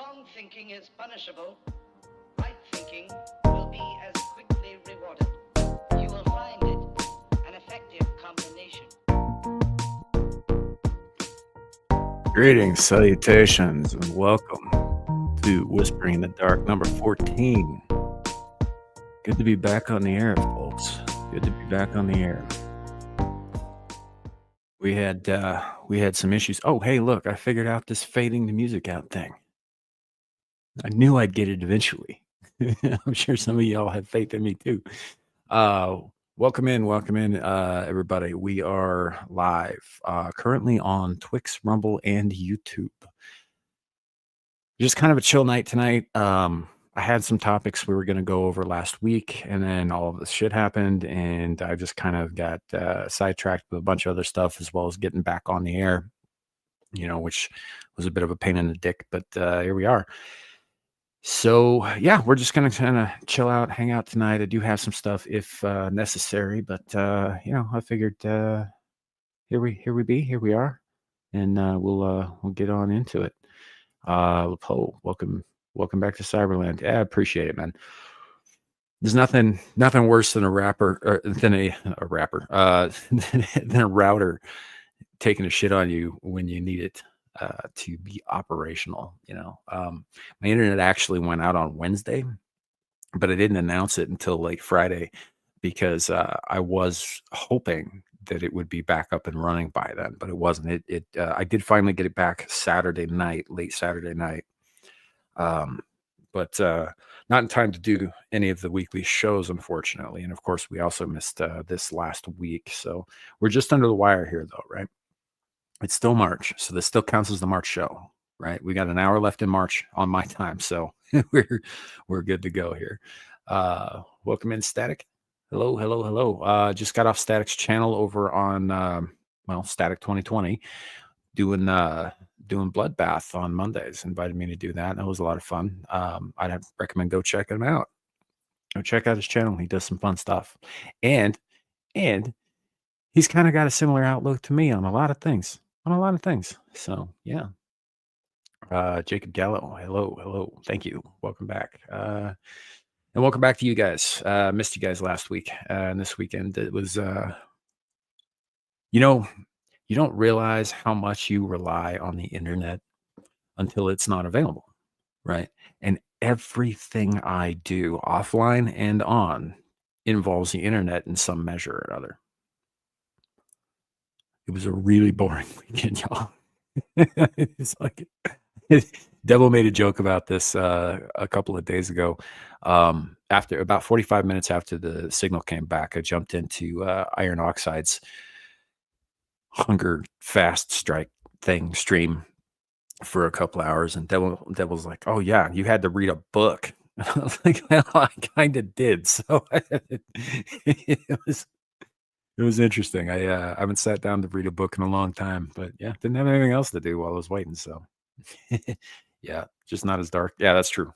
wrong thinking is punishable, right thinking will be as quickly rewarded. You will find it an effective combination. Greetings, salutations, and welcome to Whispering in the Dark, number 14. Good to be back on the air, folks. Good to be back on the air. We had some issues. Oh, hey, look, I figured out this fading the music out thing. I knew I'd get it eventually. I'm sure some of y'all have faith in me too. Welcome in, everybody. We are live, currently on Twix, Rumble, and YouTube. Just kind of a chill night tonight. I had some topics we were going to go over last week, and then all of this shit happened, and I just kind of got sidetracked with a bunch of other stuff, as well as getting back on the air, which was a bit of a pain in the dick, but here we are. So, yeah, we're just going to kind of chill out, hang out tonight. I do have some stuff if necessary, but, I figured here we are, and we'll get on into it. Poe, welcome back to Cyberland. I appreciate it, man. There's nothing worse than a rapper than a rapper than a router taking a shit on you when you need it to be operational. My internet actually went out on Wednesday, but I didn't announce it until late Friday because I was hoping that it would be back up and running by then, but it wasn't. I did finally get it back late Saturday night. But not in time to do any of the weekly shows, unfortunately. And of course, we also missed this last week. So we're just under the wire here, though, right? It's still March, so this still counts as the March show, right? We got an hour left in March on my time, so we're good to go here. Welcome in, Static. Hello. Just got off Static's channel over on Static 2020, doing Bloodbath on Mondays. Invited me to do that. That was a lot of fun. I'd recommend go check him out. Go check out his channel. He does some fun stuff, and he's kind of got a similar outlook to me on a lot of things. So yeah. Jacob Gallo, hello. Thank you. Welcome back. And welcome back to you guys. Missed you guys last week and this weekend. It was, you don't realize how much you rely on the internet until it's not available, right? And everything I do offline and on involves the internet in some measure or other. It was a really boring weekend, y'all. It's like Devil made a joke about this a couple of days ago. After about 45 minutes after the signal came back, I jumped into Iron Oxide's hunger fast strike stream for a couple hours, and Devil's like, "Oh yeah, you had to read a book." I was like, "Well, I kind of did." So it was interesting. I haven't sat down to read a book in a long time, but yeah, didn't have anything else to do while I was waiting. So yeah, just not as dark. Yeah, that's true.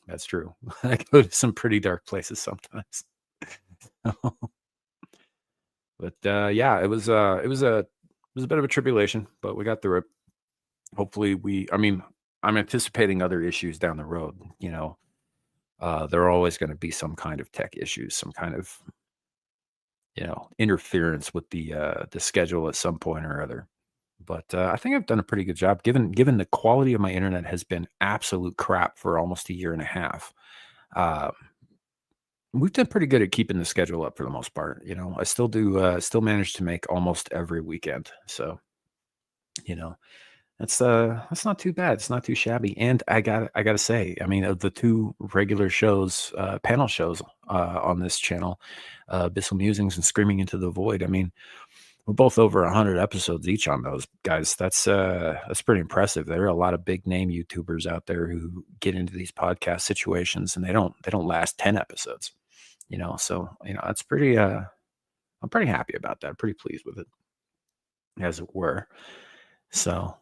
I go to some pretty dark places sometimes. But yeah, it was a bit of a tribulation, but we got through it. Hopefully I'm anticipating other issues down the road. There are always going to be some kind of tech issues, some kind of interference with the schedule at some point or other. But I think I've done a pretty good job, given the quality of my internet has been absolute crap for almost a year and a half. We've done pretty good at keeping the schedule up for the most part. I still do still manage to make almost every weekend. So, that's not too bad. It's not too shabby. And I gotta say, I mean, of the two regular shows, panel shows on this channel, Abyssal Musings and Screaming into the Void, I mean, we're both over 100 episodes each on those guys. That's pretty impressive. There are a lot of big name YouTubers out there who get into these podcast situations and they don't last 10 episodes. So that's pretty. I'm pretty happy about that. Pretty pleased with it, as it were. So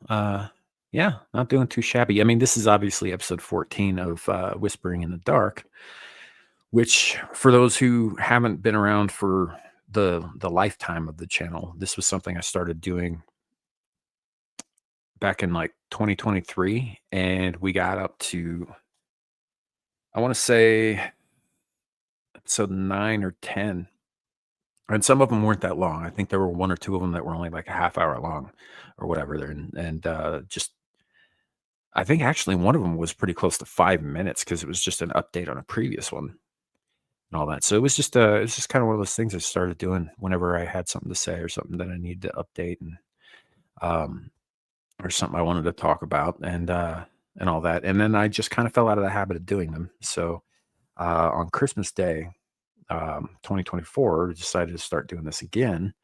yeah, not doing too shabby. I mean, this is obviously episode 14 of Whispering in the Dark, which, for those who haven't been around for the lifetime of the channel, this was something I started doing back in like 2023, and we got up to, I want to say, episode 9 or 10. And some of them weren't that long. I think there were one or two of them that were only like a half hour long or whatever. Just, I think actually one of them was pretty close to 5 minutes because it was just an update on a previous one and all that. So it's just kind of one of those things I started doing whenever I had something to say or something that I needed to update um, or something I wanted to talk about and all that. And then I just kind of fell out of the habit of doing them. So on Christmas Day, 2024, we decided to start doing this again,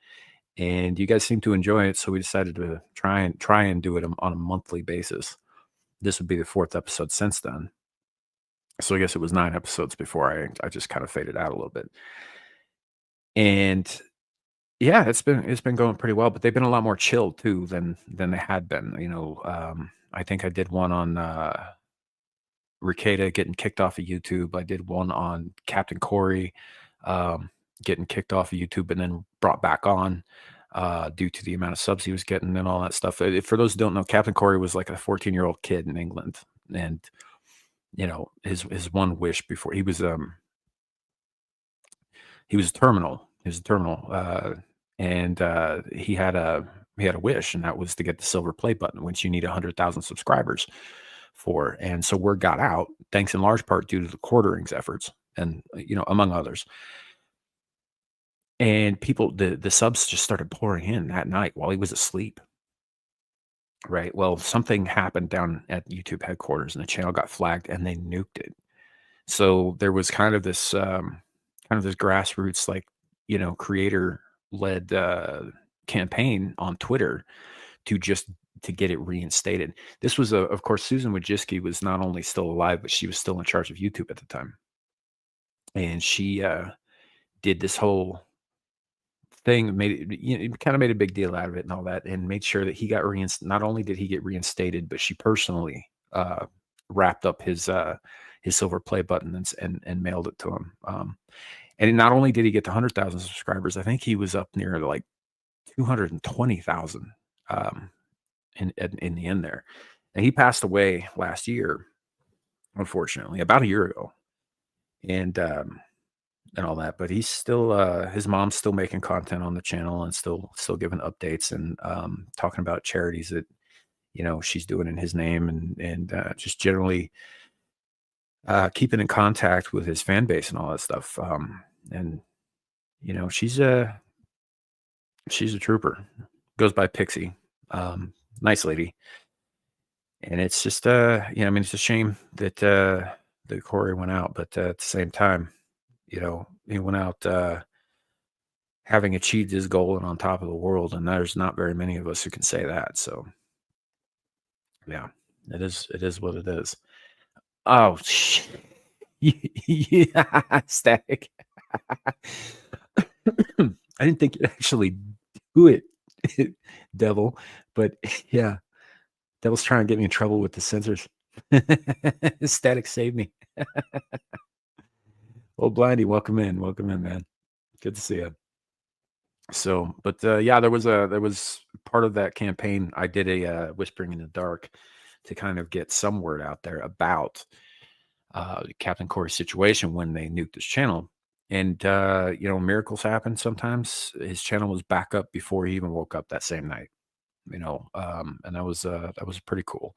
and you guys seem to enjoy it. So we decided to try and do it on a monthly basis. This would be the 4th episode since then. So I guess it was 9 episodes before I just kind of faded out a little bit. And yeah, it's been going pretty well, but they've been a lot more chill too than they had been. I think I did one on Ricada getting kicked off of YouTube. I did one on Captain Corey um, getting kicked off of YouTube and then brought back on due to the amount of subs he was getting and all that stuff. For those who don't know, Captain Corey was like a 14-year-old kid in England, and his one wish before he was terminal. He was terminal, and he had a wish, and that was to get the silver play button, which you need 100,000 subscribers for. And so word got out, thanks in large part due to the quarterings efforts, and among others. And people, the subs just started pouring in that night while he was asleep. Right. Well, something happened down at YouTube headquarters, and the channel got flagged, and they nuked it. So there was kind of this grassroots, like, creator led campaign on Twitter to get it reinstated. This was of course, Susan Wojcicki was not only still alive, but she was still in charge of YouTube at the time, and she did this whole thing, kind of made a big deal out of it and all that, and made sure that he got not only did he get reinstated, but she personally wrapped up his silver play button and mailed it to him. And not only did he get to 100,000 subscribers, I think he was up near like 220,000 in the end there. And he passed away last year, unfortunately, about a year ago, and all that. But he's still his mom's still making content on the channel and still giving updates and talking about charities that she's doing in his name, and just generally keeping in contact with his fan base and all that stuff. And she's a trooper. Goes by Pixie. Nice lady. And it's just it's a shame that that Corey went out, but at the same time, he went out having achieved his goal and on top of the world, and there's not very many of us who can say that. So yeah, it is what it is. Oh, yeah, Static. I didn't think you'd actually do it, Devil, but yeah, Devil's trying to get me in trouble with the censors. Static saved me. Well, Blindy, welcome in, man. Good to see you. So, but yeah, there was part of that campaign. I did a Whispering in the Dark to kind of get some word out there about Captain Corey's situation when they nuked his channel. And miracles happen sometimes. His channel was back up before he even woke up that same night. And that was pretty cool.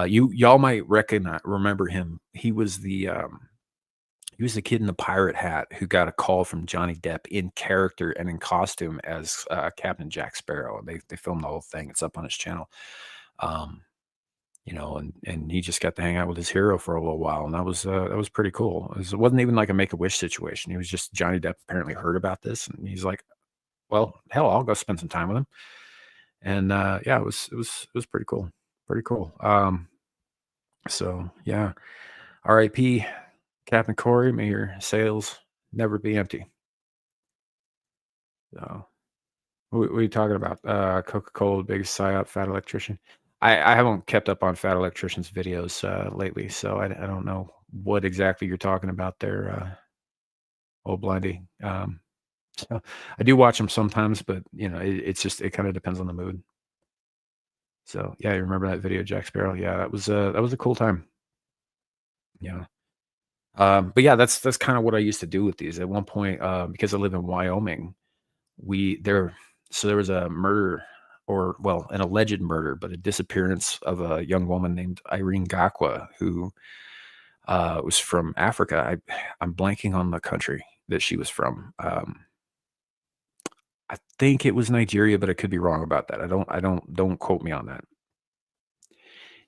Y'all might remember him. He was the kid in the pirate hat who got a call from Johnny Depp in character and in costume as Captain Jack Sparrow. They filmed the whole thing. It's up on his channel. And he just got to hang out with his hero for a little while, and that was pretty cool. It wasn't even like a Make-A-Wish situation. He was just, Johnny Depp apparently heard about this, and he's like, well, hell, I'll go spend some time with him. And yeah, it was pretty cool. Pretty cool. So yeah, R.I.P. Captain Corey. May your sails never be empty. So, what are you talking about? Coca-Cola, biggest psyop, fat electrician. I haven't kept up on Fat Electrician's videos lately, so I don't know what exactly you're talking about there, old Blindy. So I do watch them sometimes, but it kind of depends on the mood. So yeah, you remember that video, Jack Sparrow? Yeah, that was a cool time. Yeah. But yeah, that's kind of what I used to do with these. At one point, because I live in Wyoming, we there so there was a murder, or well, an alleged murder, but a disappearance of a young woman named Irene Gakwa, who was from Africa. I'm blanking on the country that she was from. I think it was Nigeria, but I could be wrong about that. Don't quote me on that.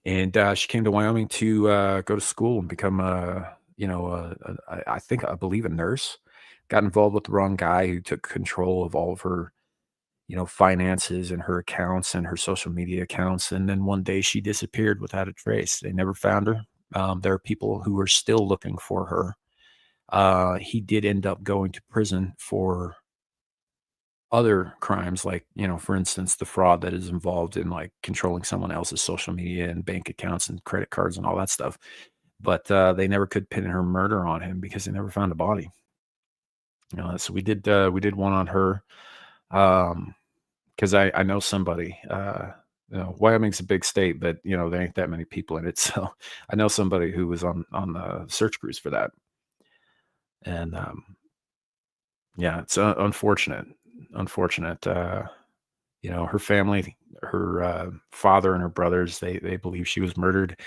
And she came to Wyoming to go to school and become I believe a nurse. Got involved with the wrong guy who took control of all of her, finances and her accounts and her social media accounts. And then one day she disappeared without a trace. They never found her. There are people who are still looking for her. He did end up going to prison for other crimes, like, for instance, the fraud that is involved in like controlling someone else's social media and bank accounts and credit cards and all that stuff. But they never could pin her murder on him because they never found a body. So we did one on her. Um, because I know somebody. Wyoming's a big state, but there ain't that many people in it. So I know somebody who was on the search crews for that, and yeah, it's unfortunate. Unfortunate. Her family, her father and her brothers, they believe she was murdered.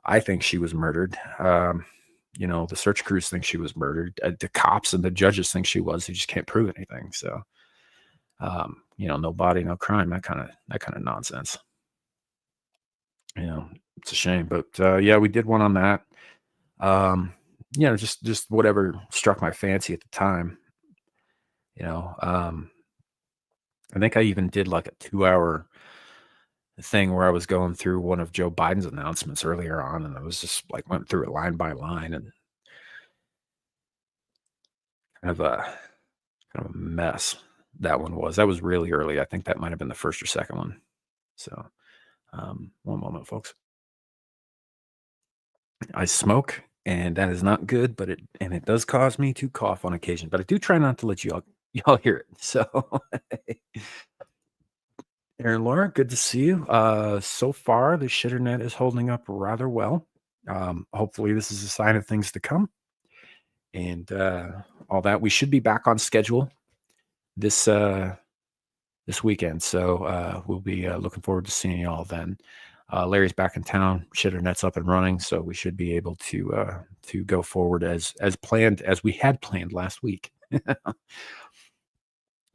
I think she was murdered. The search crews think she was murdered. The cops and the judges think she was. They just can't prove anything. So, no body, no crime. That kind of nonsense. It's a shame, but yeah, we did one on that. Um, just whatever struck my fancy at the time. You know, um, I think I even did like a 2 hour thing where I was going through one of Joe Biden's announcements earlier on, and I was just like went through it line by line, and kind of a kind of a mess that one was. That was really early. I think that might have been the first or second one. So, one moment, folks. I smoke, and that is not good, but it does cause me to cough on occasion. But I do try not to let y'all hear it. So, Aaron, Laura, good to see you. So far, the shitter net is holding up rather well. Hopefully, this is a sign of things to come, and all that. We should be back on schedule this this weekend, so we'll be looking forward to seeing y'all then. Larry's back in town. Shitter net's up and running, so we should be able to go forward as planned, as we had planned last week.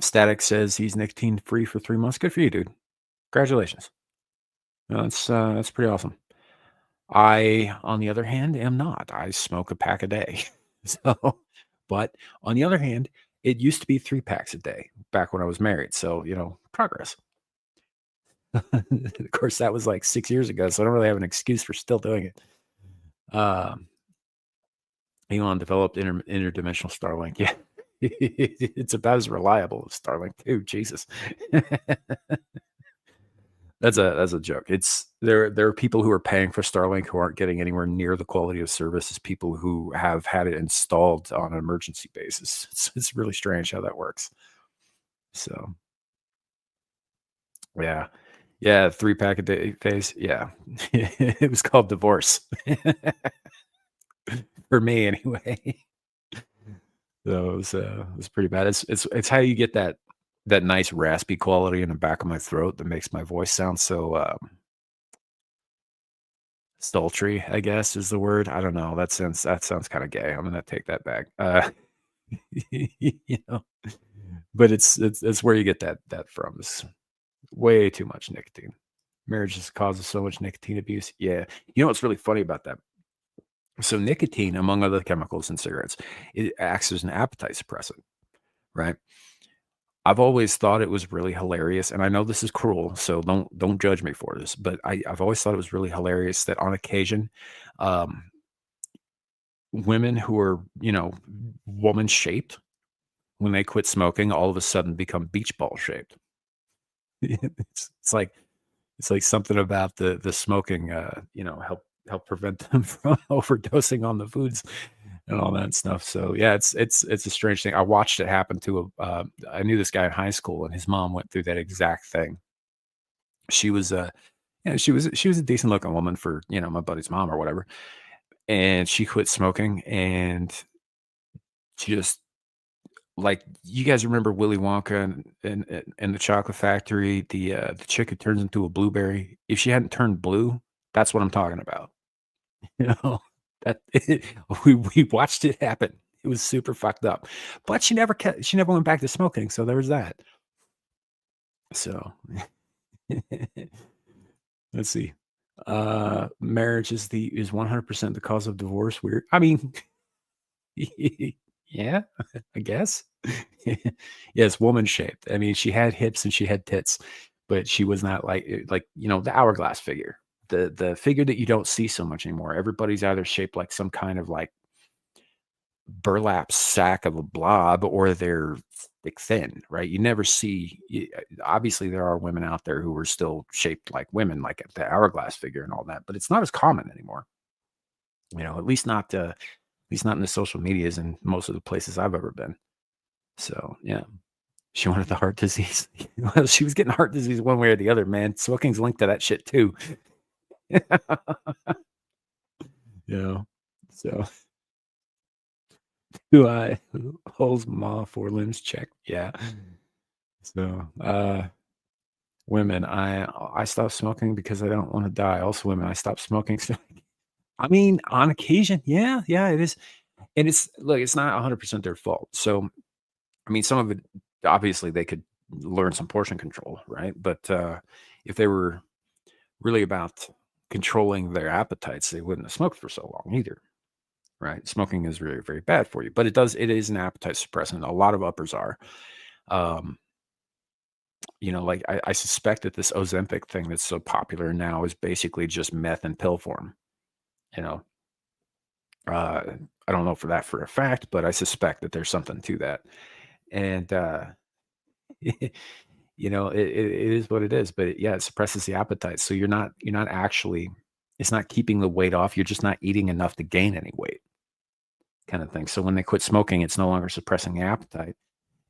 Static says he's nicotine free for 3 months. Good for you, dude. Congratulations. That's pretty awesome. I, on the other hand, am not. I smoke a pack a day. So, but on the other hand, it used to be 3 packs a day back when I was married. So, progress. Of course, that was like 6 years ago. So I don't really have an excuse for still doing it. Um, Elon developed interdimensional Starlink. Yeah. It's about as reliable as Starlink too. Jesus. That's a joke. There are people who are paying for Starlink who aren't getting anywhere near the quality of service as people who have had it installed on an emergency basis. It's really strange how that works. So yeah. Yeah, 3 pack a day phase. Yeah. It was called divorce. For me anyway. So it was pretty bad. It's how you get that nice raspy quality in the back of my throat that makes my voice sound so sultry, I guess is the word. I don't know. That sounds kind of gay. I'm gonna take that back. You know, but it's where you get that from. It's way too much nicotine. Marriage just causes so much nicotine abuse. Yeah. You know what's really funny about that? So nicotine, among other chemicals in cigarettes, it acts as an appetite suppressant, right? I've always thought it was really hilarious, and I know this is cruel, so don't judge me for this, but I've always thought it was really hilarious that on occasion, um, women who are, woman shaped, when they quit smoking, all of a sudden become beach ball shaped. It's like something about the smoking, help prevent them from overdosing on the foods and all that stuff. So yeah, it's a strange thing. I watched it happen to I knew this guy in high school, and his mom went through that exact thing. She was Yeah, she was a decent looking woman for, my buddy's mom or whatever. And she quit smoking and just like you guys remember Willy Wonka and the chocolate factory, the chick who turns into a blueberry. If she hadn't turned blue, that's what I'm talking about. You know, that we watched it happen. It was super fucked up. But she never went back to smoking, so there was that. So let's see. Marriage is 100% the cause of divorce. Weird. I mean, yeah, I guess. Yes, woman shaped. I mean, she had hips and she had tits, but she was not like, the hourglass figure. The figure that you don't see so much anymore. Everybody's either shaped like some kind of like burlap sack of a blob or they're thick thin, right? You never see obviously there are women out there who are still shaped like women, like the hourglass figure and all that, but it's not as common anymore. At least not in the social medias and most of the places I've ever been. So, yeah, she wanted the heart disease. Well, she was getting heart disease one way or the other, man. Smoking's linked to that shit too. Yeah. So, do I holds ma 4 limbs check? Yeah. So, women, I stopped smoking because I don't wanna die. Also, women, I stopped smoking so I mean, on occasion, yeah, yeah, it is. And it's look, it's not 100% their fault. So, I mean, some of it obviously they could learn some portion control, right? But if they were really about controlling their appetites, they wouldn't have smoked for so long either, right? Smoking is very, very bad for you, but it is an appetite suppressant. A lot of uppers are. Um, like I suspect that this Ozempic thing that's so popular now is basically just meth in pill form. You know, uh, I don't know for a fact, but I suspect that there's something to that. And it is what it is, but yeah, it suppresses the appetite. So you're not actually it's not keeping the weight off. You're just not eating enough to gain any weight, kind of thing. So when they quit smoking, it's no longer suppressing the appetite,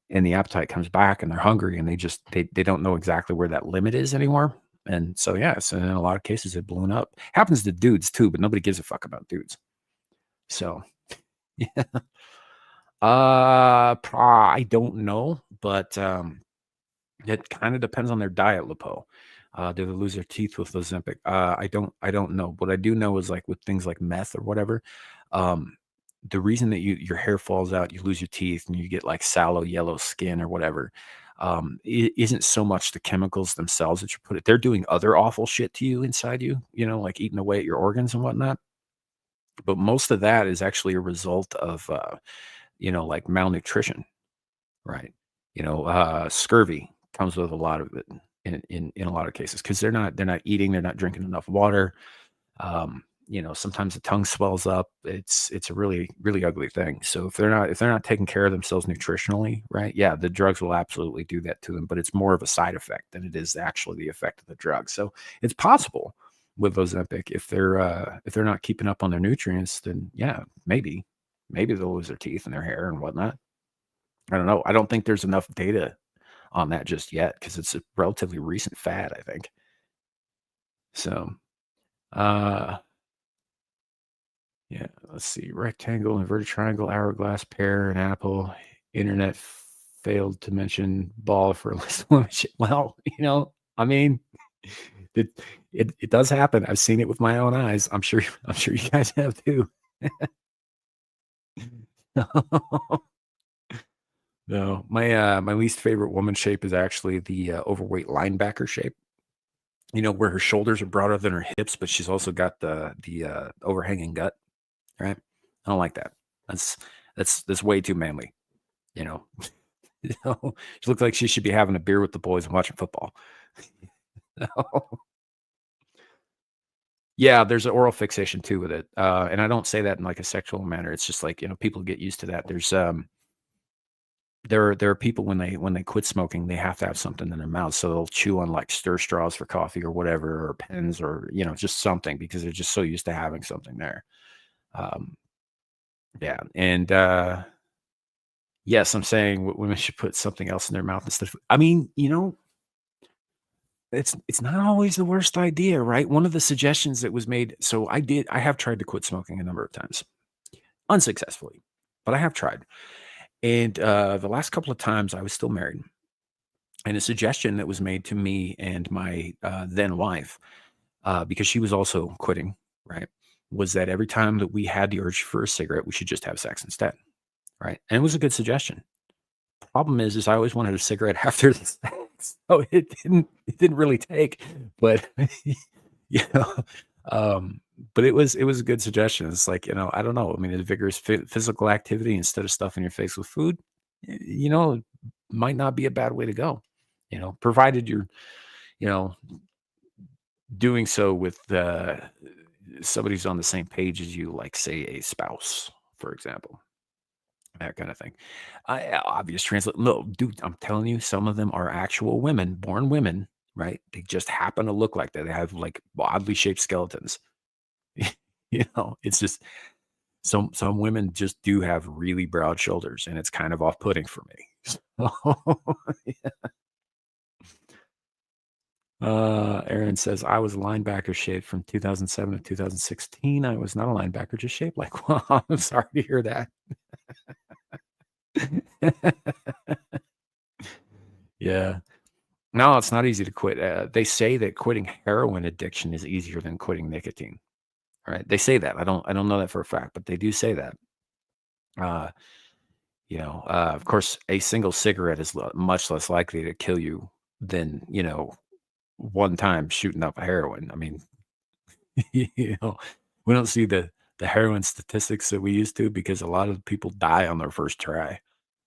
and the appetite comes back, and they're hungry, and they don't know exactly where that limit is anymore. And so yes, and in a lot of cases, it blown up. Happens to dudes too, but nobody gives a fuck about dudes. So yeah, I don't know, but it kind of depends on their diet, Lipo. Do they lose their teeth with Ozempic? I don't know. What I do know is like with things like meth or whatever, um, the reason that your hair falls out, you lose your teeth, and you get like sallow yellow skin or whatever, it isn't so much the chemicals themselves that you put it. They're doing other awful shit to you inside you, like eating away at your organs and whatnot. But most of that is actually a result of, like malnutrition. Right. Scurvy comes with a lot of it in a lot of cases because they're not eating, they're not drinking enough water. Sometimes the tongue swells up. It's a really, really ugly thing. So if they're not taking care of themselves nutritionally, right? Yeah, the drugs will absolutely do that to them, but it's more of a side effect than it is actually the effect of the drug. So it's possible with Ozempic if they're not keeping up on their nutrients, then yeah, maybe they'll lose their teeth and their hair and whatnot. I don't know. I don't think there's enough data on that just yet because it's a relatively recent fad, I think. So, uh, yeah, let's see. Rectangle, inverted triangle, hourglass, pear, and apple. Internet failed to mention ball for a list of women. Well, I mean, it, it does happen. I've seen it with my own eyes. I'm sure. I'm sure you guys have too. No, my least favorite woman shape is actually the overweight linebacker shape. Where her shoulders are broader than her hips, but she's also got the overhanging gut, right? I don't like that. That's that's way too manly, you know. She looks like she should be having a beer with the boys and watching football. Yeah, there's an oral fixation too with it, and I don't say that in like a sexual manner. It's just like people get used to that. There are people when they quit smoking, they have to have something in their mouth, so they'll chew on like stir straws for coffee or whatever, or pens, or just something because they're just so used to having something there. Um, yeah, and yes, I'm saying women should put something else in their mouth instead of. I mean, it's not always the worst idea, right? One of the suggestions that was made, so I have tried to quit smoking a number of times, unsuccessfully, but I have tried. And the last couple of times I was still married, and a suggestion that was made to me and my then wife, because she was also quitting, right, was that every time that we had the urge for a cigarette, we should just have sex instead, right? And it was a good suggestion. Problem is I always wanted a cigarette after the sex, so it didn't really take, but you know, um, but it was a good suggestion. It's like, I don't know. I mean, a vigorous physical activity instead of stuffing your face with food, might not be a bad way to go. Provided you're, you know, doing so with somebody who's on the same page as you, like say a spouse, for example. That kind of thing. Obvious translate. No, dude, I'm telling you, some of them are actual women, born women, right? They just happen to look like that. They have like oddly shaped skeletons. It's just some women just do have really broad shoulders, and it's kind of off-putting for me. Aaron says I was a linebacker shaped from 2007 to 2016. I was not a linebacker, just shaped like one. I'm sorry to hear that. Yeah. No, it's not easy to quit. They say that quitting heroin addiction is easier than quitting nicotine. Right? They say that. I don't know that for a fact, but they do say that. Uh, of course, a single cigarette is much less likely to kill you than one time shooting up heroin. I mean, we don't see the heroin statistics that we used to because a lot of people die on their first try.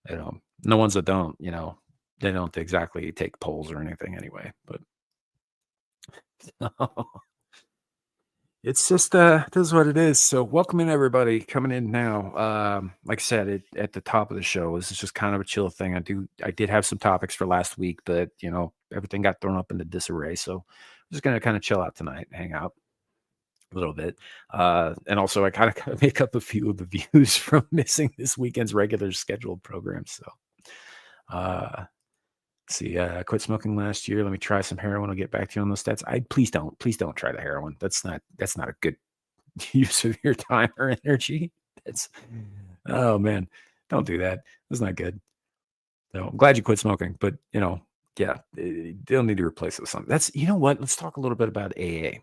No ones that don't. They don't exactly take polls or anything anyway. But it's just this is what it is. So welcome in everybody coming in now. Like I said at the top of the show, this is just kind of a chill thing. I did have some topics for last week, but everything got thrown up into disarray. So I'm just gonna kind of chill out tonight, hang out a little bit. And also I kind of make up a few of the views from missing this weekend's regular scheduled program. So see, I quit smoking last year. Let me try some heroin. I'll get back to you on those stats. Please don't try the heroin. That's not a good use of your time or energy. That's oh man, don't do that. That's not good. So I'm glad you quit smoking, but yeah, they'll need to replace it with something. What? Let's talk a little bit about AA,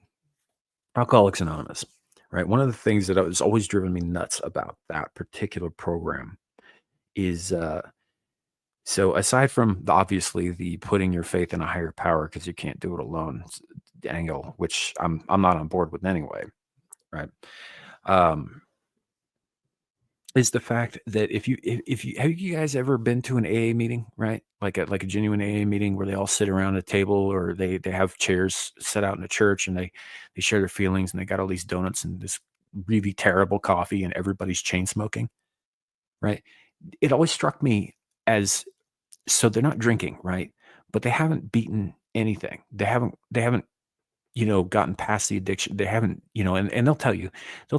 Alcoholics Anonymous. Right. One of the things that has always driven me nuts about that particular program is so aside from obviously the putting your faith in a higher power because you can't do it alone angle, which I'm not on board with anyway, right? Um, is the fact that if you have you guys ever been to an AA meeting, right? Like a genuine AA meeting where they all sit around a table or they have chairs set out in a church and they share their feelings and they got all these donuts and this really terrible coffee and everybody's chain smoking, right? It always struck me as so they're not drinking, right? But they haven't beaten anything. They haven't gotten past the addiction. They haven't, and they'll tell you, oh,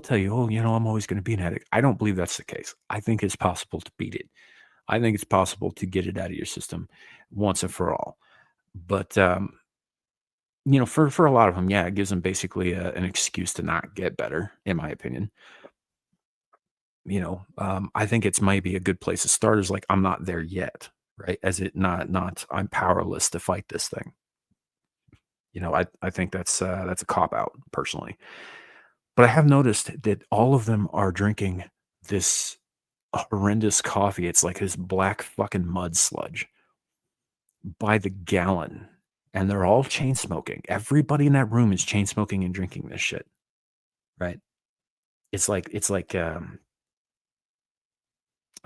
I'm always going to be an addict. I don't believe that's the case. I think it's possible to beat it. I think it's possible to get it out of your system once and for all. But for a lot of them, yeah, it gives them basically an excuse to not get better, in my opinion. I think it's maybe a good place to start is like, I'm not there yet, right? As it not I'm powerless to fight this thing. I think that's a cop out personally. But I have noticed that all of them are drinking this horrendous coffee. It's like this black fucking mud sludge by the gallon. And they're all chain smoking. Everybody in that room is chain smoking and drinking this shit. Right. It's like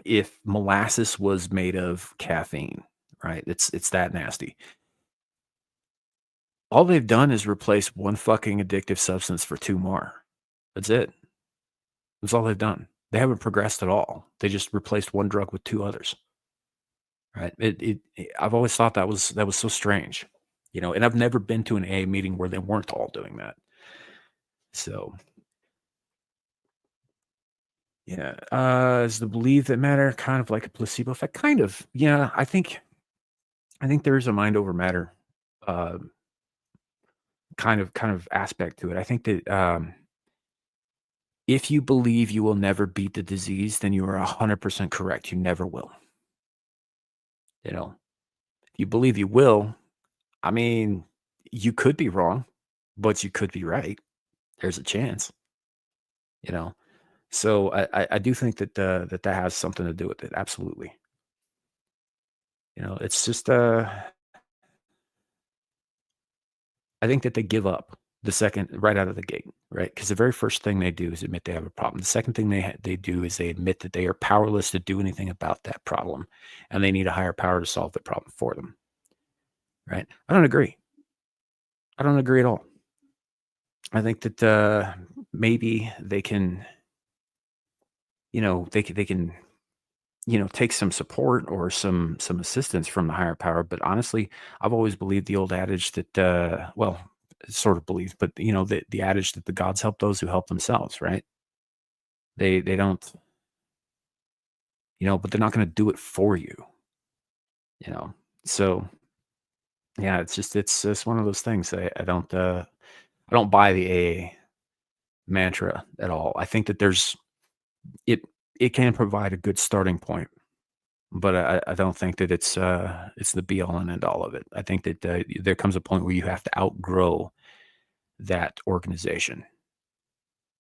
if molasses was made of caffeine, right? It's that nasty. All they've done is replace one fucking addictive substance for two more. That's it. That's all they've done. They haven't progressed at all. They just replaced one drug with two others. Right? I've always thought that was so strange. And I've never been to an AA meeting where they weren't all doing that. So yeah. Is the belief that matter kind of like a placebo effect? Kind of. Yeah, I think there is a mind over matter. kind of aspect to it. I think that if you believe you will never beat the disease, then you are 100% correct. You never will. You know, if you believe you will, I mean, you could be wrong, but you could be right. There's a chance, you know. So I do think that that has something to do with it. Absolutely. It's just I think that they give up the second right out of the gate, right? Because the very first thing they do is admit they have a problem. The second thing they do is they admit that they are powerless to do anything about that problem, and they need a higher power to solve the problem for them, right? I don't agree. I don't agree at all. I think that maybe they can, they can take some support or some assistance from the higher power. But honestly, I've always believed the old adage that, well, sort of believed, but the adage that the gods help those who help themselves, right? They don't, but they're not going to do it for you, you know. So yeah, it's just one of those things. I don't buy the AA mantra at all. I think that it it can provide a good starting point. But I don't think that it's the be all and end all of it. I think that, there comes a point where you have to outgrow that organization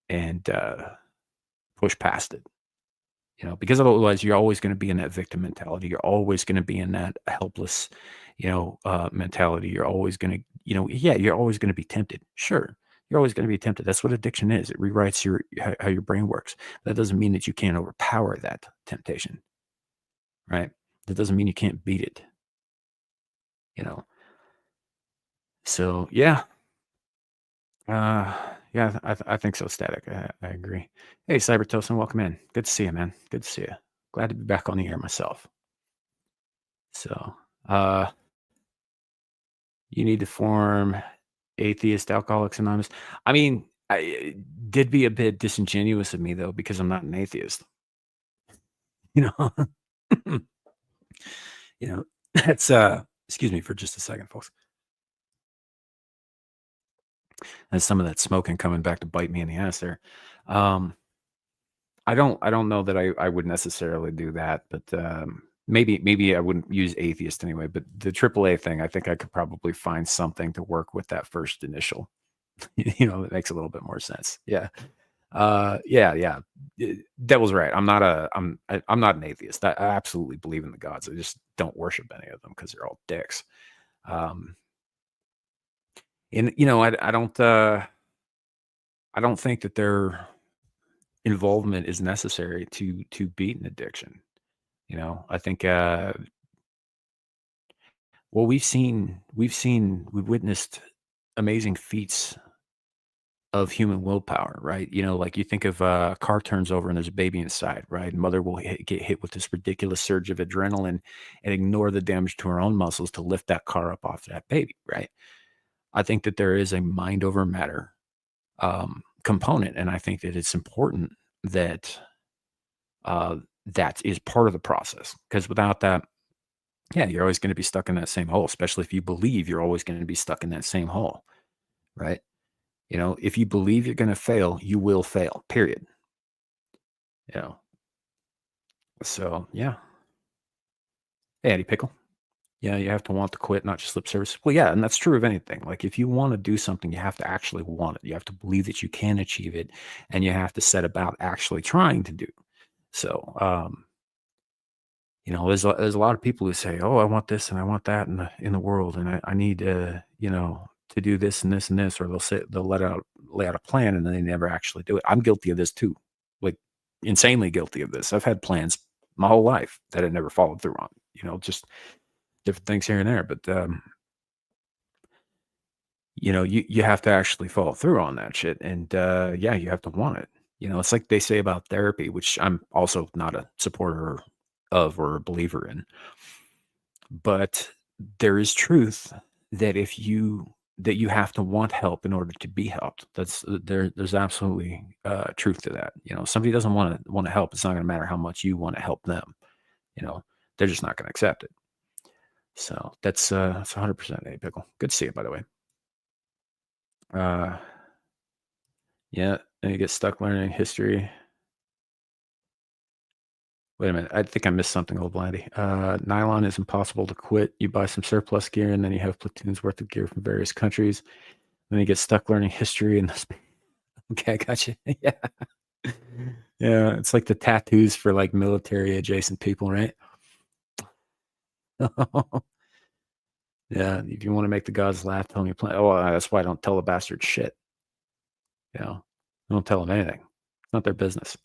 and, push past it, because otherwise you're always gonna be in that victim mentality. You're always gonna be in that helpless, mentality. You're always gonna yeah, you're always gonna be tempted. Sure, you're always gonna be tempted. That's what addiction is. It rewrites how your brain works. That doesn't mean that you can't overpower that temptation, right? That doesn't mean you can't beat it, you know? So, yeah, yeah, I think so, Static. I agree. Hey, Cybertosin, welcome in. Good to see you, man. Good to see you. Glad to be back on the air myself. So, uh, you need to form Atheist Alcoholics Anonymous. I mean, it did be a bit disingenuous of me though, because I'm not an atheist. You know, that's excuse me for just a second, folks. That's some of that smoking coming back to bite me in the ass there. Um, I don't know that I would necessarily do that, but, maybe I wouldn't use atheist anyway, but the AAA thing, I think I could probably find something to work with that first initial, that makes a little bit more sense. Yeah. Yeah, yeah. Devil's right. I'm not an atheist. I absolutely believe in the gods. I just don't worship any of them because 'cause they're all dicks. Um, and, I don't think that their involvement is necessary to beat an addiction. I think, well, we've witnessed amazing feats of human willpower, right? Like you think of a car turns over and there's a baby inside, right? Mother will get hit with this ridiculous surge of adrenaline and ignore the damage to her own muscles to lift that car up off that baby, right? I think that there is a mind over matter component, and I think that it's important that that is part of the process because without that, yeah, you're always going to be stuck in that same hole, especially if you believe you're always going to be stuck in that same hole, right? If you believe you're going to fail, you will fail, period. You know, so yeah. Hey, Eddie Pickle. Yeah, you have to want to quit, not just lip service. Well, yeah, and that's true of anything. Like if you want to do something, you have to actually want it. You have to believe that you can achieve it, and you have to set about actually trying to do. So, there's a lot of people who say, "Oh, I want this and I want that in the world, and I need to do this and this and this," or they'll lay out a plan and then they never actually do it. I'm guilty of this too, like insanely guilty of this. I've had plans my whole life that I never followed through on. Just different things here and there, but you have to actually follow through on that shit, and yeah, you have to want it. It's like they say about therapy, which I'm also not a supporter of or a believer in. But there is truth that you have to want help in order to be helped. There's absolutely truth to that. Somebody doesn't want to help. It's not going to matter how much you want to help them. You know, they're just not going to accept it. So that's 100% a pickle. Good to see you, by the way. Yeah, and you get stuck learning history. Wait a minute. I think I missed something, old Blandy. Nylon is impossible to quit. You buy some surplus gear, and then you have platoons worth of gear from various countries. Then you get stuck learning history. And okay, I got you. Yeah, yeah. It's like the tattoos for like military adjacent people, right? Yeah. If you want to make the gods laugh, tell them you plan. Oh, that's why I don't tell the bastards shit. You know, I don't tell them anything. It's not their business.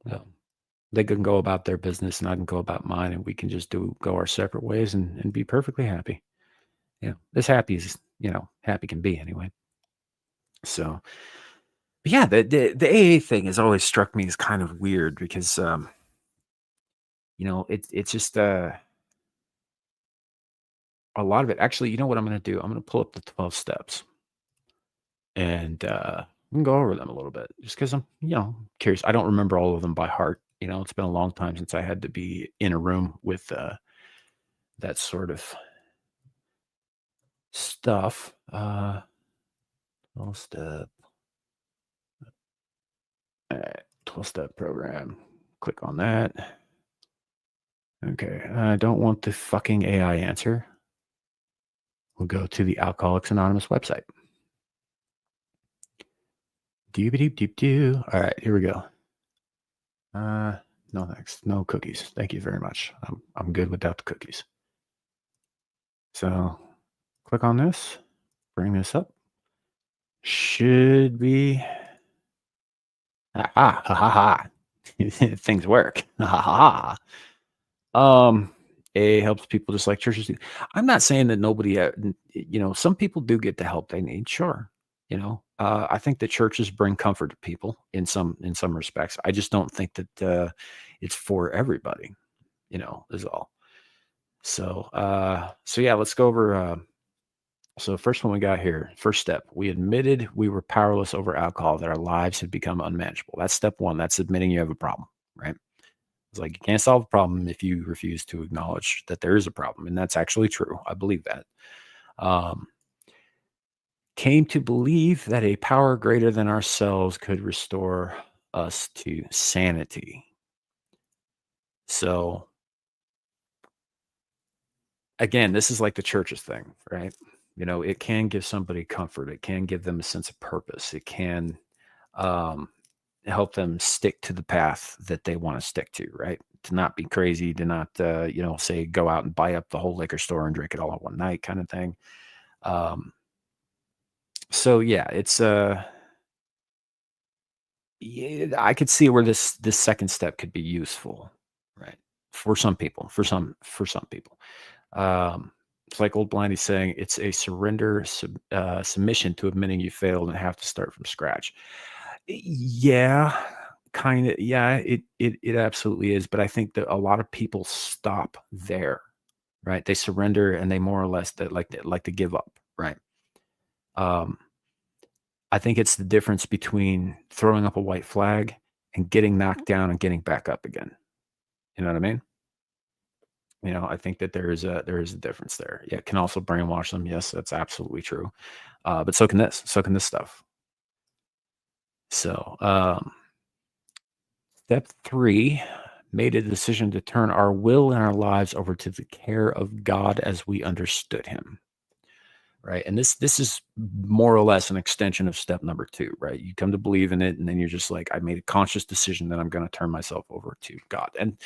No. They can go about their business and I can go about mine and we can just go our separate ways and be perfectly happy. Yeah. As happy as, happy can be anyway. So, but yeah, the AA thing has always struck me as kind of weird because, it's just, a lot of it. Actually, you know what I'm going to do? I'm going to pull up the 12 steps and, we can go over them a little bit just because I'm, curious. I don't remember all of them by heart. It's been a long time since I had to be in a room with, that sort of stuff. 12 step. All right, 12-step program. Click on that. Okay, I don't want the fucking AI answer. We'll go to the Alcoholics Anonymous website. Doop-a-doop-doop-doo. All right, here we go. No thanks. No cookies. Thank you very much. I'm good without the cookies. So click on this. Bring this up. Should be. Ha ha ha ha. Things work. Ha ha ha. A helps people just like churches do. I'm not saying that nobody, some people do get the help they need. Sure. I think that churches bring comfort to people in some respects. I just don't think that it's for everybody, is all. So yeah, let's go over. So first one we got here, first step, we admitted we were powerless over alcohol, that our lives had become unmanageable. That's step one. That's admitting you have a problem, right? It's like you can't solve a problem if you refuse to acknowledge that there is a problem. And that's actually true. I believe that. Um, Came to believe that a power greater than ourselves could restore us to sanity. So again, this is like the church's thing, right? It can give somebody comfort. It can give them a sense of purpose. It can um, help them stick to the path that they want to stick to, right? To not be crazy, to not, say go out and buy up the whole liquor store and drink it all at one night kind of thing. So yeah, it's yeah, I could see where this second step could be useful, right? For some people, for some people. It's like old Blindy saying, it's a submission to admitting you failed and have to start from scratch. Yeah, kind of. Yeah, it absolutely is. But I think that a lot of people stop there, right? They surrender and they more or less that like to give up, right? Um, I think it's the difference between throwing up a white flag and getting knocked down and getting back up again. You know what I mean? I think that there is a difference there. Yeah, it can also brainwash them. Yes, that's absolutely true. But so can this. So can this stuff. So, step 3, made a decision to turn our will and our lives over to the care of God as we understood him. Right. And this is more or less an extension of step number 2, right? You come to believe in it, and then you're just like, I made a conscious decision that I'm going to turn myself over to God. And,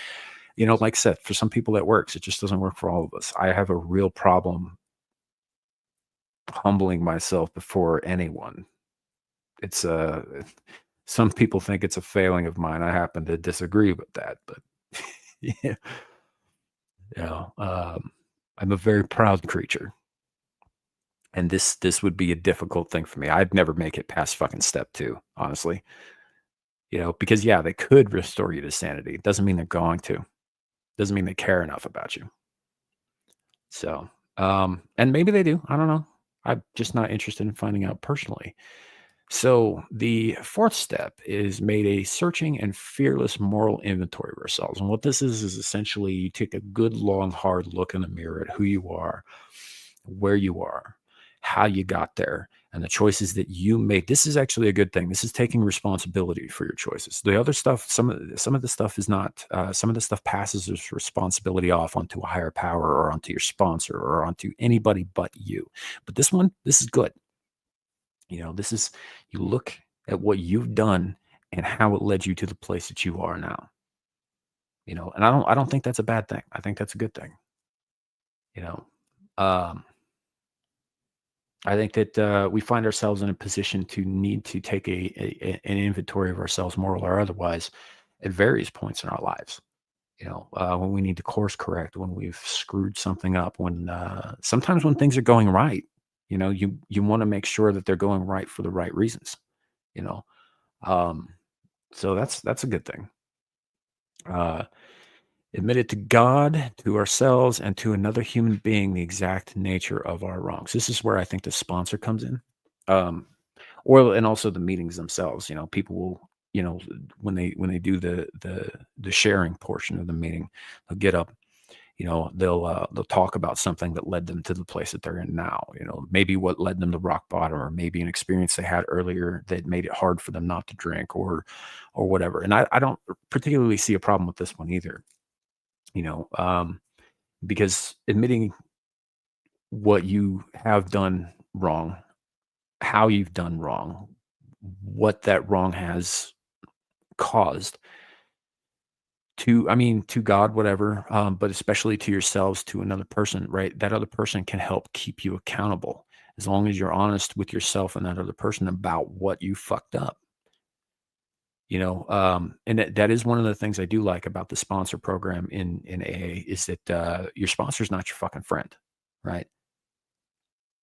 like I said, for some people that works. It just doesn't work for all of us. I have a real problem humbling myself before anyone. It's some people think it's a failing of mine. I happen to disagree with that, but yeah, I'm a very proud creature. And this would be a difficult thing for me. I'd never make it past fucking step 2, honestly. Because yeah, they could restore you to sanity. It doesn't mean they're going to. Doesn't mean they care enough about you. So, and maybe they do. I don't know. I'm just not interested in finding out personally. So the 4th step is made a searching and fearless moral inventory of ourselves. And what this is essentially you take a good, long, hard look in the mirror at who you are, where you are, how you got there, and the choices that you make. This is actually a good thing. This is taking responsibility for your choices. The other stuff, some of the stuff is not. Some of the stuff passes this responsibility off onto a higher power or onto your sponsor or onto anybody but you. But this one, this is good. This is, you look at what you've done and how it led you to the place that you are now. And I don't think that's a bad thing. I think that's a good thing. You know, um, I think that we find ourselves in a position to need to take an inventory of ourselves, moral or otherwise, at various points in our lives. When we need to course correct, when we've screwed something up, when sometimes when things are going right, you want to make sure that they're going right for the right reasons. You know, um, so that's a good thing. Uh, Admit it to God, to ourselves, and to another human being the exact nature of our wrongs. This is where I think the sponsor comes in. Um, and also the meetings themselves. People will, when they do the sharing portion of the meeting, they'll get up. They'll talk about something that led them to the place that they're in now. Maybe what led them to rock bottom, or maybe an experience they had earlier that made it hard for them not to drink, or whatever. And I don't particularly see a problem with this one either. Because admitting what you have done wrong, how you've done wrong, what that wrong has caused to God, whatever, but especially to yourselves, to another person, right? That other person can help keep you accountable as long as you're honest with yourself and that other person about what you fucked up. And that is one of the things I do like about the sponsor program in AA is that your sponsor is not your fucking friend, right?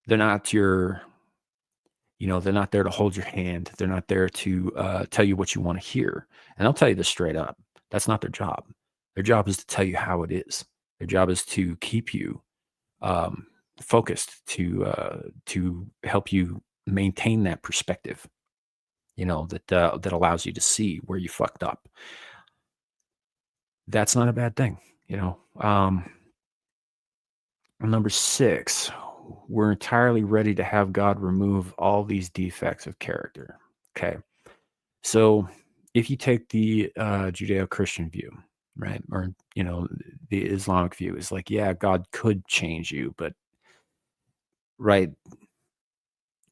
They're not they're not there to hold your hand. They're not there to tell you what you want to hear. And I'll tell you this straight up. That's not their job. Their job is to tell you how it is. Their job is to keep you um, focused, to help you maintain that perspective, that allows you to see where you fucked up. That's not a bad thing. Number 6, we're entirely ready to have God remove all these defects of character. Okay. So if you take the Judeo-Christian view, right, or, the Islamic view is like, yeah, God could change you, but right,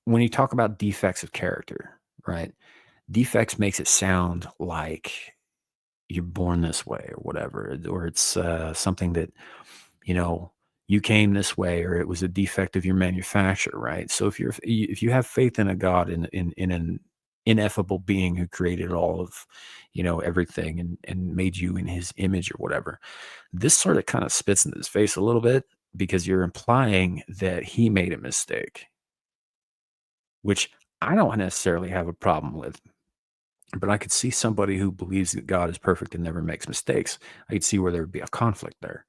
when you talk about defects of character, right, defects makes it sound like you're born this way or whatever, or it's something that, you know, you came this way, or it was a defect of your manufacture, right? So if you have faith in a God, in an ineffable being who created all of, everything, and made you in his image or whatever, this sort of kind of spits in his face a little bit, because you're implying that he made a mistake, which I don't necessarily have a problem with. But I could see somebody who believes that God is perfect and never makes mistakes. I could see where there would be a conflict there,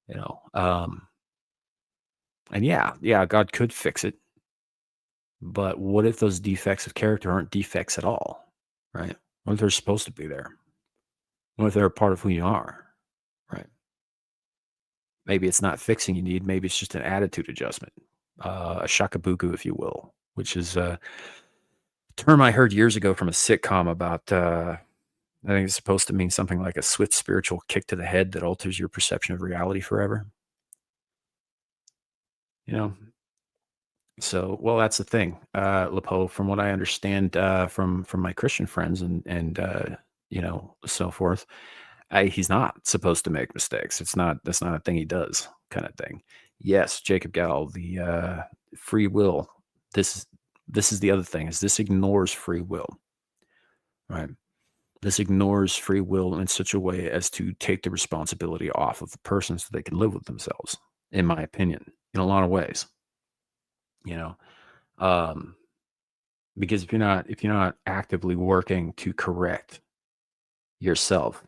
you know. And yeah, God could fix it. But what if those defects of character aren't defects at all, right? What if they're supposed to be there? What if they're a part of who you are, right? Maybe it's not fixing you need. Maybe it's just an attitude adjustment, a shakabuku, if you will, which is a term I heard years ago from a sitcom about. I think it's supposed to mean something like a swift spiritual kick to the head that alters your perception of reality forever. You know, so well, that's the thing, Lepo. From what I understand from my Christian friends and so forth, he's not supposed to make mistakes. That's not a thing he does, kind of thing. Yes, Jacob Gall, the free will. This this is the other thing, is this ignores free will, right? This ignores free will in such a way as to take the responsibility off of the person so they can live with themselves, in my opinion, in a lot of ways. You know, um, because if you're not actively working to correct yourself,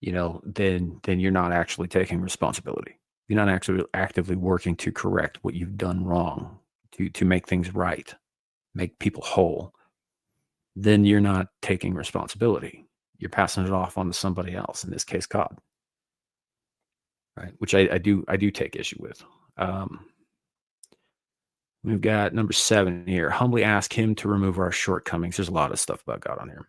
then you're not actually taking responsibility. You're not actually actively working to correct what you've done wrong, to make things right, make people whole. Then you're not taking responsibility. You're passing it off onto somebody else, in this case, God. Right, which I do take issue with. Um, We've got number 7 here. Humbly ask him to remove our shortcomings. There's a lot of stuff about God on here.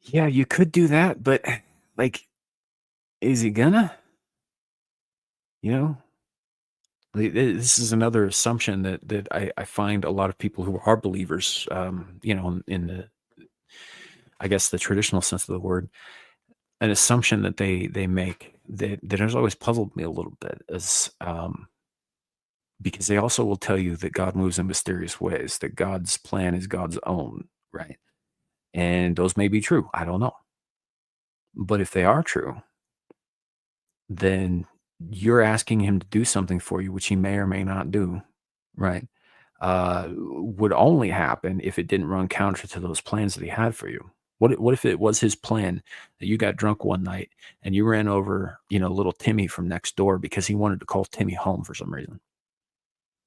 Yeah, you could do that, but like, is he gonna? You know, this is another assumption that I find a lot of people who are believers, in the, I guess, the traditional sense of the word, an assumption that they make that has always puzzled me a little bit is, because they also will tell you that God moves in mysterious ways, that God's plan is God's own, right? And those may be true. I don't know. But if they are true, then you're asking him to do something for you, which he may or may not do, right? Would only happen if it didn't run counter to those plans that he had for you. What if it was his plan that you got drunk one night and you ran over, little Timmy from next door because he wanted to call Timmy home for some reason,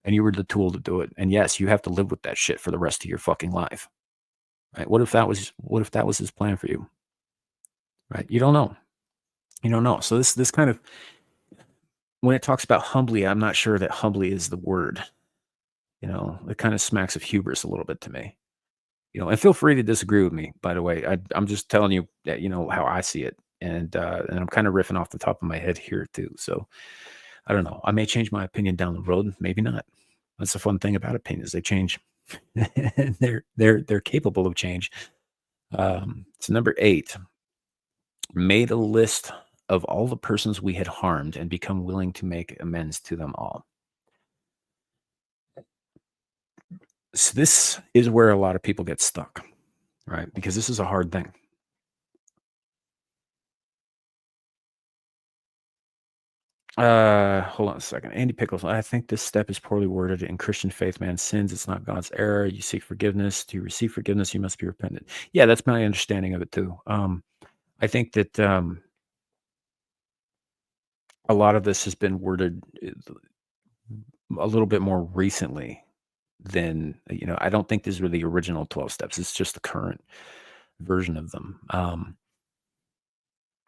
and you were the tool to do it? And yes, you have to live with that shit for the rest of your fucking life, right? What if that was his plan for you, right? You don't know. You don't know. So this kind of, when it talks about humbly, I'm not sure that humbly is the word. It kind of smacks of hubris a little bit to me. And feel free to disagree with me, by the way. I'm just telling you that, how I see it. And I'm kind of riffing off the top of my head here too. So I don't know. I may change my opinion down the road, maybe not. That's the fun thing about opinions. They change. they're capable of change. So number 8, made a list of all the persons we had harmed and become willing to make amends to them all. So this is where a lot of people get stuck, right? Because this is a hard thing. Hold on a second. Andy Pickles. I think this step is poorly worded. In Christian faith, man sins. It's not God's error. You seek forgiveness. To receive forgiveness, you must be repentant. Yeah, that's my understanding of it too. I think that a lot of this has been worded a little bit more recently than, I don't think these were the original 12 steps. It's just the current version of them.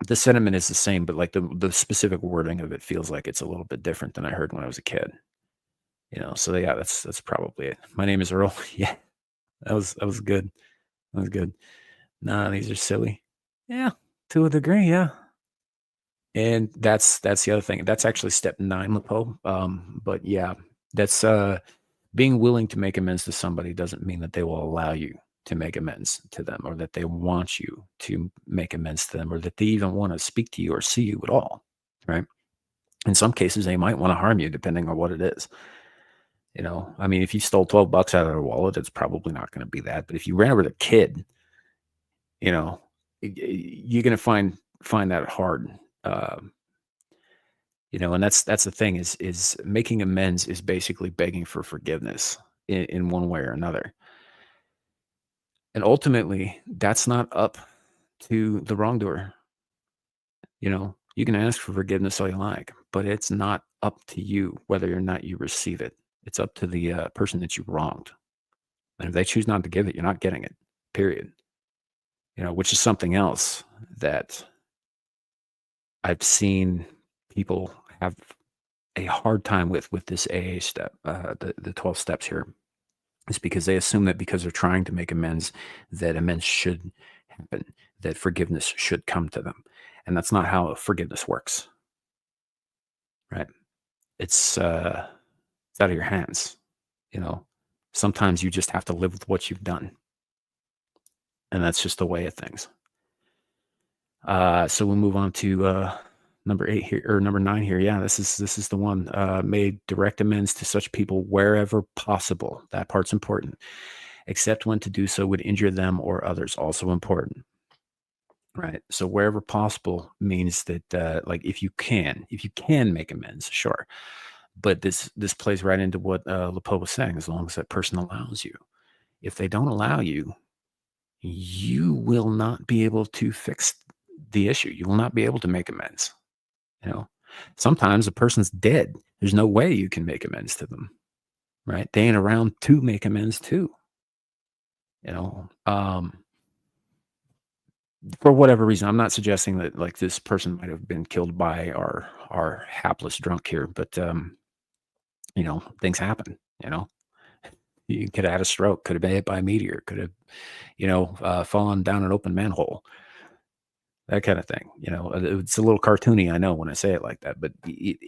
The sentiment is the same, but like the specific wording of it feels like it's a little bit different than I heard when I was a kid. So yeah, that's probably it. My name is Earl. Yeah, that was good. That was good. Nah, these are silly. Yeah, to a degree, yeah. And that's the other thing. That's actually step 9, Lepo. But yeah, that's being willing to make amends to somebody doesn't mean that they will allow you to make amends to them, or that they want you to make amends to them, or that they even want to speak to you or see you at all, right? In some cases, they might want to harm you, depending on what it is. I mean, if you stole $12 out of their wallet, it's probably not going to be that. But if you ran over the kid, you're going to find that hard. And that's the thing, is making amends is basically begging for forgiveness in one way or another. And ultimately, that's not up to the wrongdoer. You can ask for forgiveness all you like, but it's not up to you whether or not you receive it. It's up to the person that you wronged. And if they choose not to give it, you're not getting it, period. Which is something else that I've seen people have a hard time with this AA step, the 12 steps here, is because they assume that because they're trying to make amends, that amends should happen, that forgiveness should come to them. And that's not how forgiveness works, right? It's out of your hands. Sometimes you just have to live with what you've done, and that's just the way of things. So we'll move on to number 8 here, or number 9 here. Yeah, this is the one. Made direct amends to such people wherever possible. That part's important. Except when to do so would injure them or others. Also important. Right. So wherever possible means that, like, if you can make amends, sure. But this plays right into what Lepo was saying. As long as that person allows you. If they don't allow you, you will not be able to fix the issue. You will not be able to make amends. Sometimes a person's dead. There's no way you can make amends to them, right? They ain't around to make amends to. for whatever reason, I'm not suggesting that like this person might have been killed by our hapless drunk here, but things happen. You could have had a stroke, could have been hit by a meteor, could have fallen down an open manhole, that kind of thing. It's a little cartoony, I know, when I say it like that, but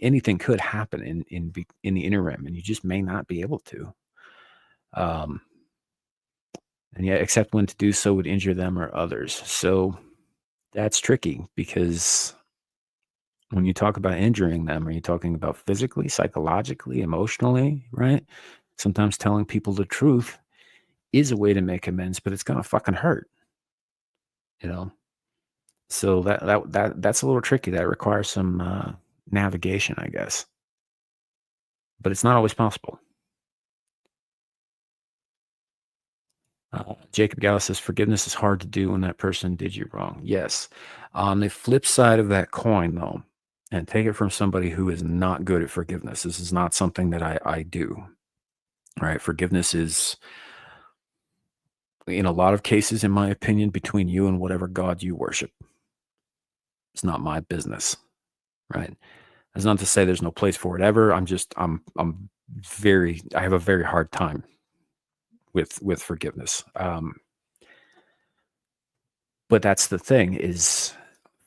anything could happen in the interim, and you just may not be able to. And yet, except when to do so would injure them or others. So that's tricky because when you talk about injuring them, are you talking about physically, psychologically, emotionally, right? Sometimes telling people the truth is a way to make amends, but it's gonna fucking hurt, you know. So that's a little tricky. That requires some navigation, I guess, but it's not always possible. Jacob Gallus says forgiveness is hard to do when that person did you wrong. Yes. On the flip side of that coin, though, and take it from somebody who is not good at forgiveness. This is not something that I do. Right? Forgiveness is, in a lot of cases, in my opinion, between you and whatever God you worship. It's not my business. Right? That's not to say there's no place for it ever. I have a very hard time with forgiveness. But that's the thing, is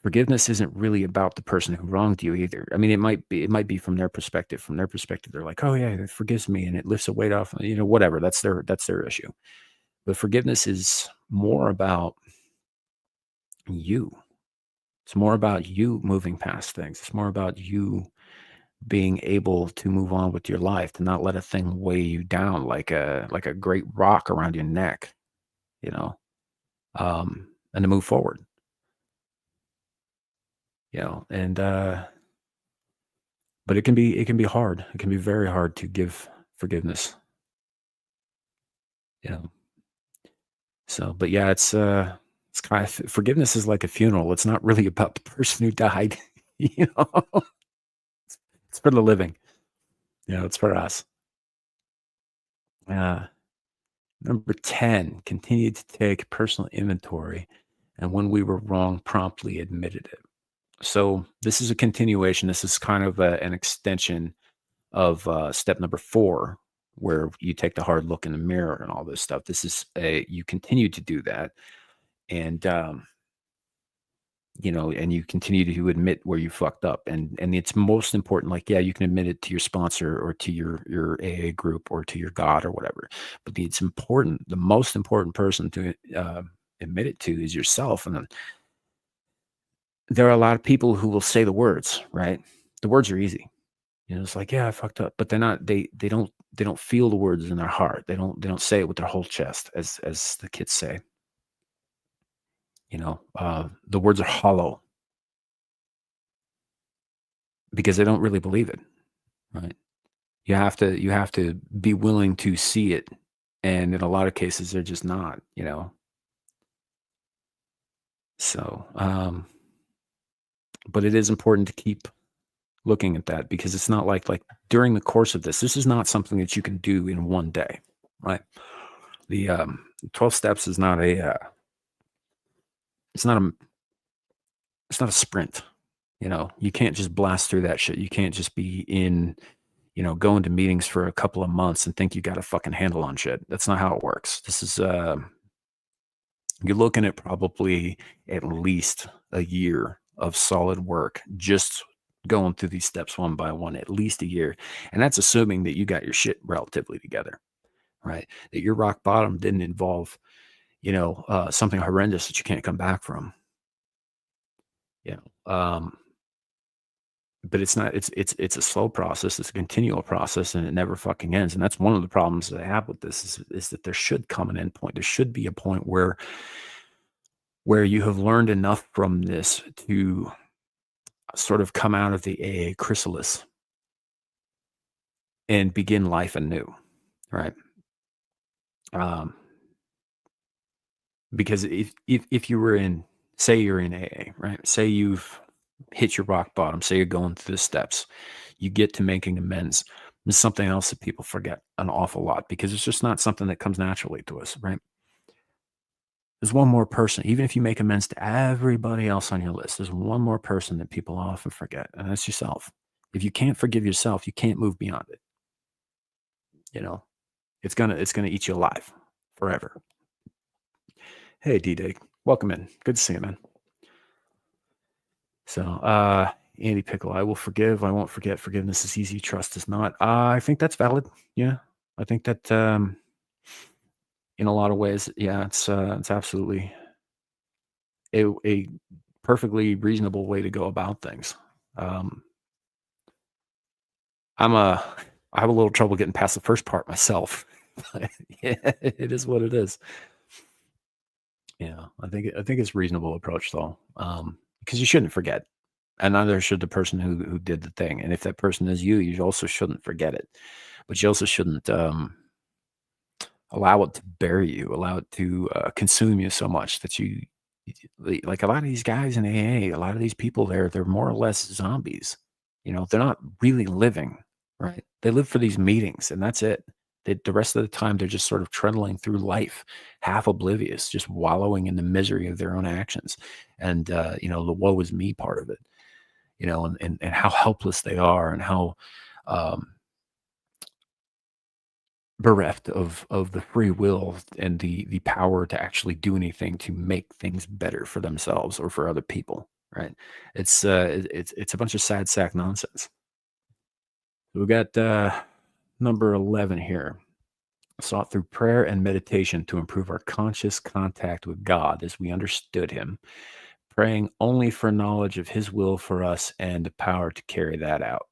forgiveness isn't really about the person who wronged you either. I mean, it might be from their perspective. From their perspective, they're like, oh yeah, it forgives me and it lifts a weight off, whatever. That's their issue. But forgiveness is more about you. It's more about you moving past things. It's more about you being able to move on with your life, to not let a thing weigh you down like a great rock around your neck, you know, and to move forward, and but it can be hard. It can be very hard to give forgiveness, you know. So, but yeah, it's kind of, forgiveness is like a funeral. It's not really about the person who died, you know. It's for the living, it's for us. Uh, Number 10, continued to take personal inventory, and when we were wrong, promptly admitted it. So this is a continuation. This is kind of an extension of step number 4, where you take the hard look in the mirror and all this stuff. This is you continue to do that, and and you continue to admit where you fucked up, and it's most important. Like, yeah, you can admit it to your sponsor or to your AA group or to your God or whatever, but it's important. The most important person to admit it to is yourself. And then there are a lot of people who will say the words, right? The words are easy. It's like, yeah, I fucked up, but they're not. They don't feel the words in their heart. They don't say it with their whole chest, as the kids say. The words are hollow because they don't really believe it, right? You have to be willing to see it, and in a lot of cases, they're just not. So, but it is important to keep looking at that, because it's not like during the course of this is not something that you can do in one day, right? The 12 steps is not it's not a sprint. You can't just blast through that shit. You can't just be going to meetings for a couple of months and think you got a fucking handle on shit. That's not how it works. This is you're looking at probably at least a year of solid work, just going through these steps one by one, at least a year. And that's assuming that you got your shit relatively together, right? That your rock bottom didn't involve, something horrendous that you can't come back from. But it's not, it's a slow process. It's a continual process, and it never fucking ends. And that's one of the problems that I have with this is that there should come an end point. There should be a point where you have learned enough from this to sort of come out of the AA chrysalis and begin life anew, right? Because if you were say you're in AA, right? Say you've hit your rock bottom, say you're going through the steps, you get to making amends. There's something else that people forget an awful lot, because it's just not something that comes naturally to us, right? There's one more person, even if you make amends to everybody else on your list, there's one more person that people often forget, and that's yourself. If you can't forgive yourself, you can't move beyond it. You know, it's gonna eat you alive forever. Hey, D-Day, welcome in. Good to see you, man. So, Andy Pickle, I will forgive. I won't forget. Forgiveness is easy. Trust is not. I think that's valid. Yeah, I think that in a lot of ways, yeah, it's absolutely a perfectly reasonable way to go about things. Um, I'm a I have a little trouble getting past the first part myself. But yeah, it is what it is. Yeah, I think it's a reasonable approach though, because you shouldn't forget, and neither should the person who did the thing. And if that person is you, you also shouldn't forget it, but you also shouldn't allow it to bury you, allow it to consume you so much that like a lot of these guys in AA, a lot of these people they're more or less zombies. They're not really living, right? They live for these meetings and that's it. The rest of the time they're just sort of trundling through life, half oblivious, just wallowing in the misery of their own actions. And the woe is me part of it, and how helpless they are and how um bereft of the free will and the power to actually do anything to make things better for themselves or for other people, right? It's a bunch of sad sack nonsense. We got number 11 here. Sought through prayer and meditation to improve our conscious contact with God as we understood him, praying only for knowledge of his will for us and the power to carry that out.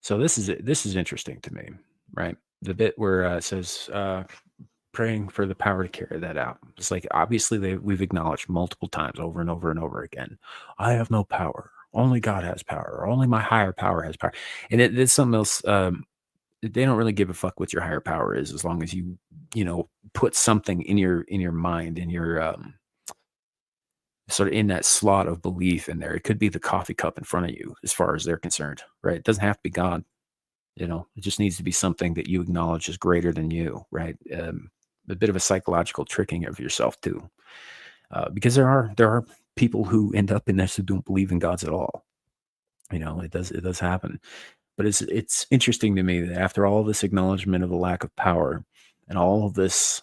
So this is interesting to me, right? The bit where it says praying for the power to carry that out. It's like obviously we've acknowledged multiple times over and over and over again. I have no power. Only God has power. Or only my higher power has power. And it's something else. They don't really give a fuck what your higher power is as long as you put something in your mind in your sort of in that slot of belief in there. It could be the coffee cup in front of you as far as they're concerned, right? It doesn't have to be God. It just needs to be something that you acknowledge is greater than you, right? A bit of a psychological tricking of yourself too, because there are people who end up in this who don't believe in gods at all. It does happen, but it's interesting to me that after all this acknowledgement of the lack of power and all of this,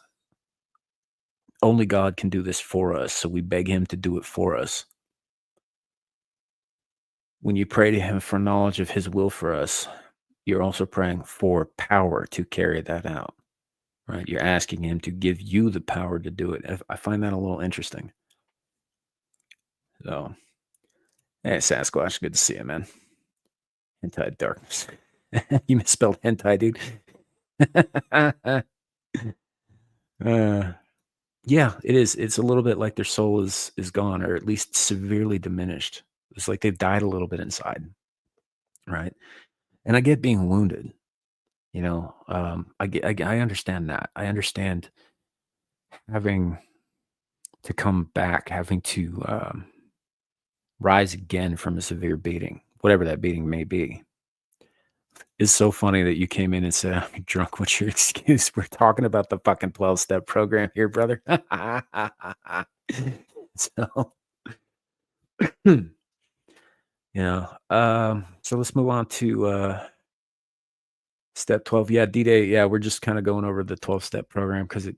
only God can do this for us, so we beg Him to do it for us. When you pray to Him for knowledge of His will for us, you're also praying for power to carry that out, right? You're asking him to give you the power to do it. I find that a little interesting. So, hey, Sasquatch, good to see you, man. Hentai darkness. You misspelled hentai, dude. Yeah, it is. It's a little bit like their soul is gone, or at least severely diminished. It's like they've died a little bit inside, right? And I get being wounded. I understand that. I understand having to come back, having to rise again from a severe beating, whatever that beating may be. It's so funny that you came in and said, I'm drunk. What's your excuse? We're talking about the fucking 12-step program here, brother. So, so let's move on to step 12. Yeah, D-Day. Yeah, we're just kind of going over the 12-step program because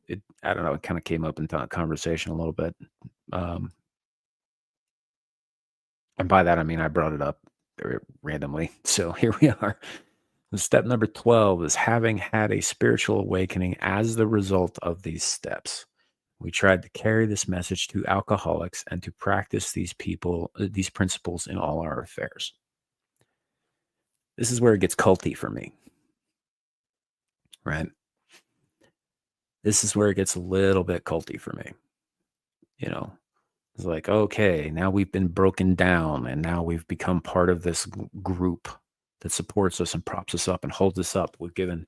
I don't know, it kind of came up in conversation a little bit. And by that, I mean, I brought it up randomly. So here we are. Step number 12 is having had a spiritual awakening as the result of these steps. We tried to carry this message to alcoholics and to practice these principles in all our affairs. This is where it gets culty for me, right? This is where it gets a little bit culty for me. It's like, okay, now we've been broken down and now we've become part of this group that supports us and props us up and holds us up. We've given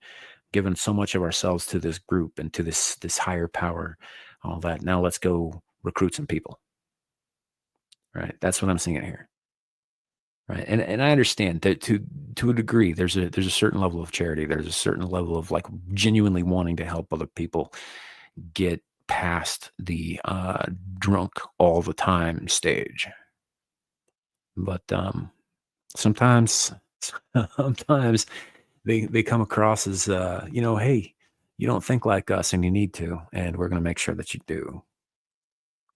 so much of ourselves to this group and to this higher power, all that. Now let's go recruit some people. Right? That's what I'm seeing here. Right. And I understand that to a degree, there's a certain level of charity. There's a certain level of like genuinely wanting to help other people get past the drunk all the time stage. But sometimes, sometimes they come across as hey, you don't think like us, and you need to, and we're going to make sure that you do,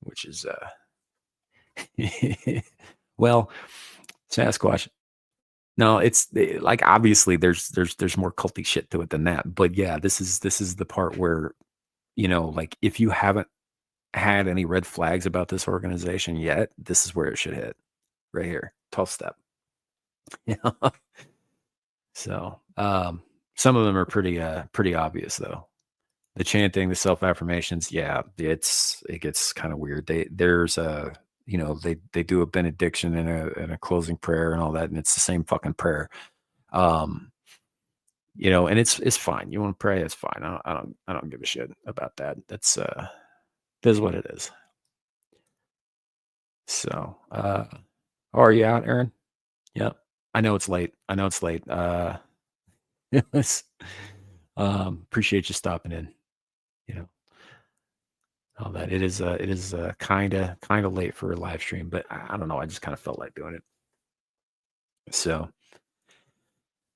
which is well, Sasquatch. No, it's like obviously there's more culty shit to it than that. But yeah, this is the part where like if you haven't had any red flags about this organization yet, this is where it should hit right here. 12 step. Yeah. So some of them are pretty obvious though. The chanting, the self affirmations, yeah, it gets kind of weird. There's a they do a benediction and a closing prayer and all that, and it's the same fucking prayer. Um, and it's fine. You want to pray, it's fine. I don't give a shit about that. That's what it is. So are you out, Aaron? Yep. I know it's late. I know it's late. Yes. Appreciate you stopping in. You know, all that. It is kind of late for a live stream, but I don't know. I just kind of felt like doing it. So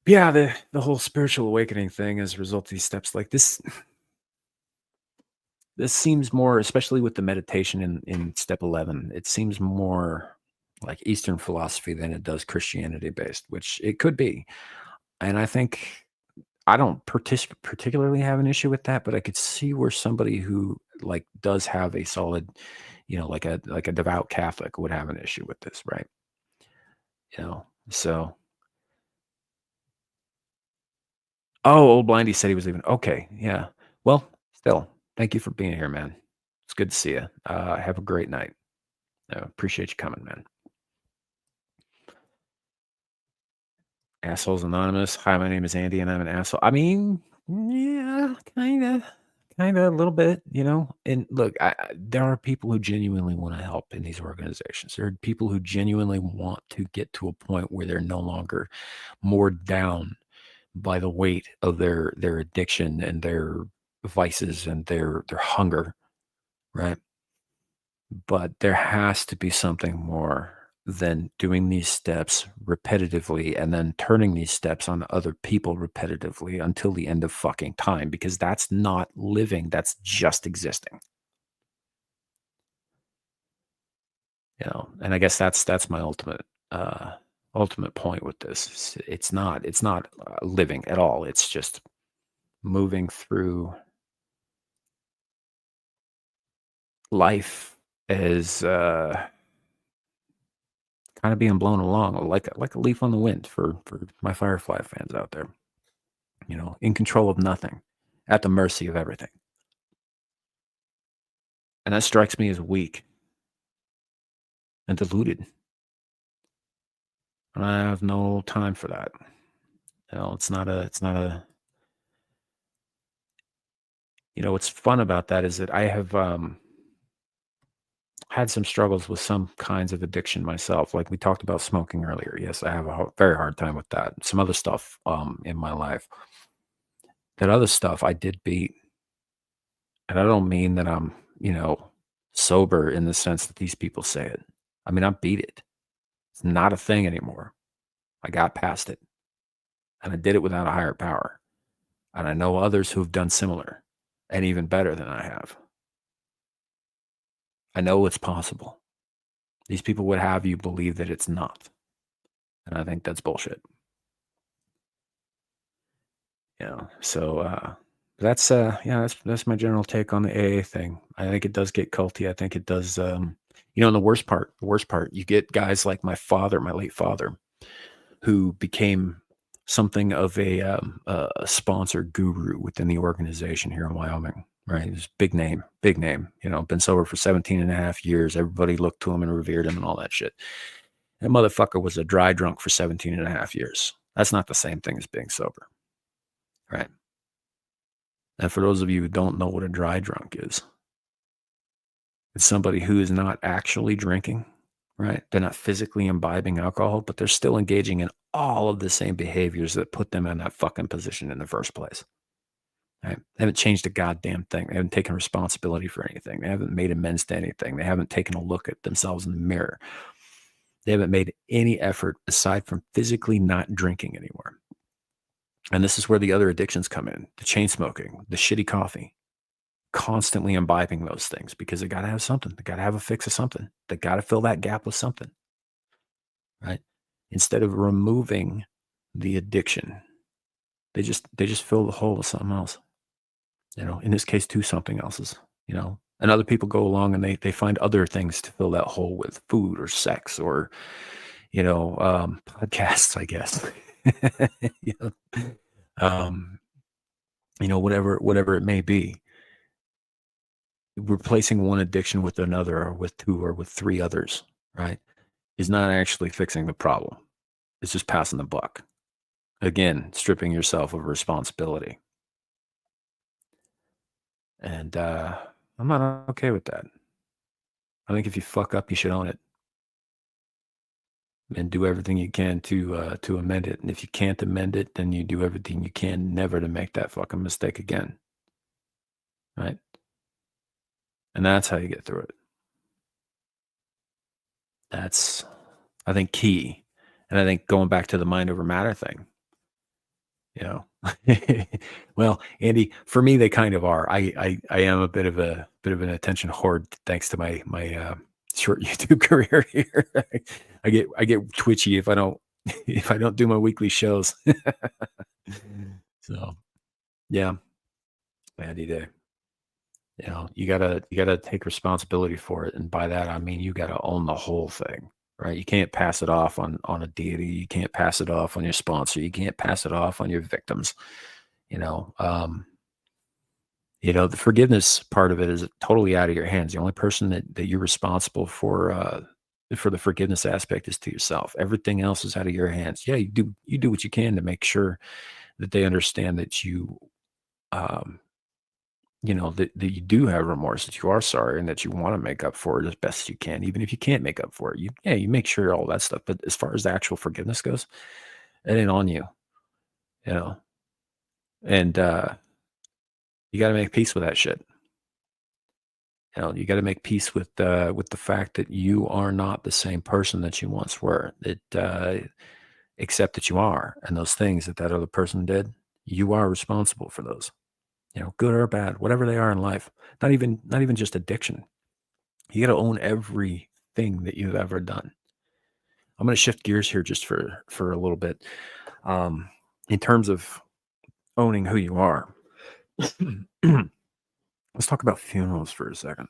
yeah, the whole spiritual awakening thing as a result of these steps like this seems more, especially with the meditation in step 11, it seems more like Eastern philosophy than it does Christianity based, which it could be. And I think I don't particularly have an issue with that, but I could see where somebody who like does have a solid, like a devout Catholic would have an issue with this, right? So oh, old Blindy said he was leaving. Okay, yeah. Well, still, thank you for being here, man. It's good to see you. Have a great night. Appreciate you coming, man. Assholes Anonymous. Hi, my name is Andy, and I'm an asshole. I mean, yeah, kind of, a little bit, And look, there are people who genuinely want to help in these organizations. There are people who genuinely want to get to a point where they're no longer moored down by the weight of their addiction and their vices and their hunger, right? But there has to be something more than doing these steps repetitively and then turning these steps on other people repetitively until the end of fucking time, because that's not living, that's just existing. And I guess that's my ultimate point with this. It's not living at all. It's just moving through life as kind of being blown along like a leaf on the wind for my Firefly fans out there. In control of nothing, at the mercy of everything. And that strikes me as weak and deluded. And I have no time for that. It's not a what's fun about that is that I have had some struggles with some kinds of addiction myself. Like we talked about smoking earlier. Yes, I have a very hard time with that. Some other stuff in my life. That other stuff I did beat. And I don't mean that I'm, sober in the sense that these people say it. I mean, I beat it. It's not a thing anymore. I got past it. And I did it without a higher power. And I know others who've done similar and even better than I have. I know it's possible. These people would have you believe that it's not. And I think that's bullshit. So that's my general take on the AA thing. I think it does get culty. I think it does and the worst part, you get guys like my late father, who became something of a sponsor guru within the organization here in Wyoming, right? He's big name, been sober for 17 and a half years. Everybody looked to him and revered him and all that shit. That motherfucker was a dry drunk for 17 and a half years. That's not the same thing as being sober, right? And for those of you who don't know what a dry drunk is, it's somebody who is not actually drinking, right? They're not physically imbibing alcohol, but they're still engaging in all of the same behaviors that put them in that fucking position in the first place. Right? They haven't changed a goddamn thing. They haven't taken responsibility for anything. They haven't made amends to anything. They haven't taken a look at themselves in the mirror. They haven't made any effort aside from physically not drinking anymore. And this is where the other addictions come in: the chain smoking, the shitty coffee, constantly imbibing those things because they got to have something. They got to have a fix of something. They got to fill that gap with something, right? Instead of removing the addiction, they just fill the hole with something else. In this case, two something else's. And other people go along and they find other things to fill that hole with: food or sex or podcasts, I guess. you know, um, whatever it may be. Replacing one addiction with another, or with two, or with three others, right, is not actually fixing the problem. It's just passing the buck. Again, stripping yourself of responsibility. And I'm not okay with that. I think if you fuck up, you should own it and do everything you can to amend it. And if you can't amend it, then you do everything you can never to make that fucking mistake again. Right? And that's how you get through it. That's, I think, key. And I think going back to the mind over matter thing, well, Andy, for me, they kind of are. I am a bit of an attention hoard, thanks to my short YouTube career here. I get twitchy if I don't do my weekly shows. So yeah, I need to. You gotta take responsibility for it, and by that I mean you gotta own the whole thing, right? You can't pass it off on a deity. You can't pass it off on your sponsor. You can't pass it off on your victims. You know, um, the forgiveness part of it is totally out of your hands. The only person that you're responsible for the forgiveness aspect is to yourself. Everything else is out of your hands. Yeah, you do what you can to make sure that they understand that um, that you do have remorse, that you are sorry, and that you want to make up for it as best you can, even if you can't make up for it. You make sure all that stuff. But as far as the actual forgiveness goes, it ain't on you, you know. And you got to make peace with that shit. You got to make peace with the fact that you are not the same person that you once were. Accept that you are, and those things that other person did, you are responsible for those. Good or bad, whatever they are in life. Not even just addiction. You got to own everything that you've ever done. I'm going to shift gears here just for a little bit. In terms of owning who you are, let's talk about funerals for a second.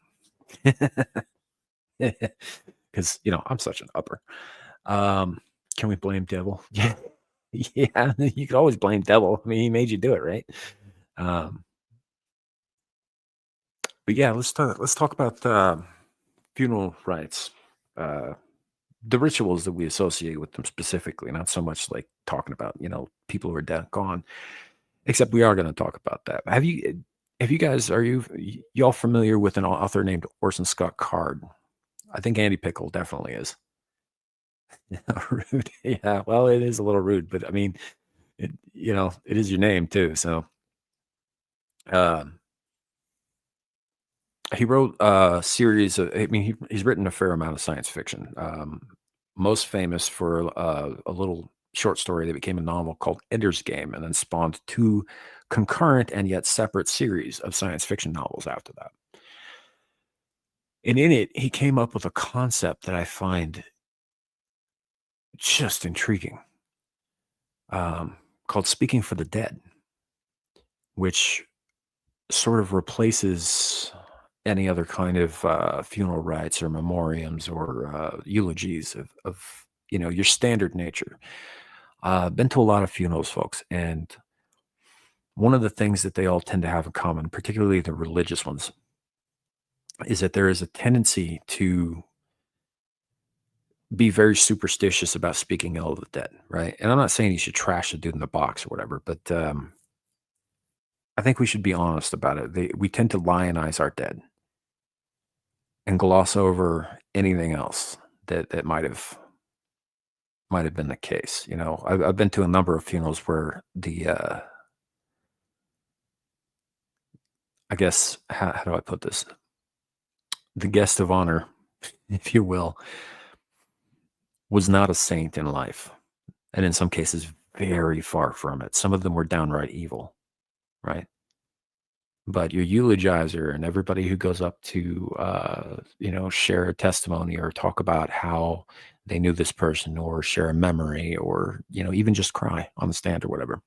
Because I'm such an upper. Can we blame devil? Yeah, yeah. You could always blame devil. I mean, he made you do it, right? But yeah, let's talk about funeral rites, the rituals that we associate with them specifically, not so much like talking about people who are dead and gone. Except we are going to talk about that. Have you guys, are y'all familiar with an author named Orson Scott Card? I think Andy Pickle definitely is. Rude. Yeah, well, it is a little rude, but I mean, it is your name too. So, um, he wrote a series of, I mean, he's written a fair amount of science fiction. Most famous for a little short story that became a novel called Ender's Game, and then spawned two concurrent and yet separate series of science fiction novels after that. And in it, he came up with a concept that I find just intriguing, called speaking for the dead, which sort of replaces any other kind of funeral rites or memoriams or eulogies of your standard nature. Been to a lot of funerals, folks, and one of the things that they all tend to have in common, particularly the religious ones, is that there is a tendency to be very superstitious about speaking ill of the dead, right? And I'm not saying you should trash the dude in the box or whatever, but I think we should be honest about it. We tend to lionize our dead and gloss over anything else that might have been the case. I've been to a number of funerals where I guess, how do I put this? The guest of honor, if you will, was not a saint in life, and in some cases, very far from it. Some of them were downright evil, right? But your eulogizer and everybody who goes up to, share a testimony or talk about how they knew this person or share a memory or, even just cry on the stand or whatever.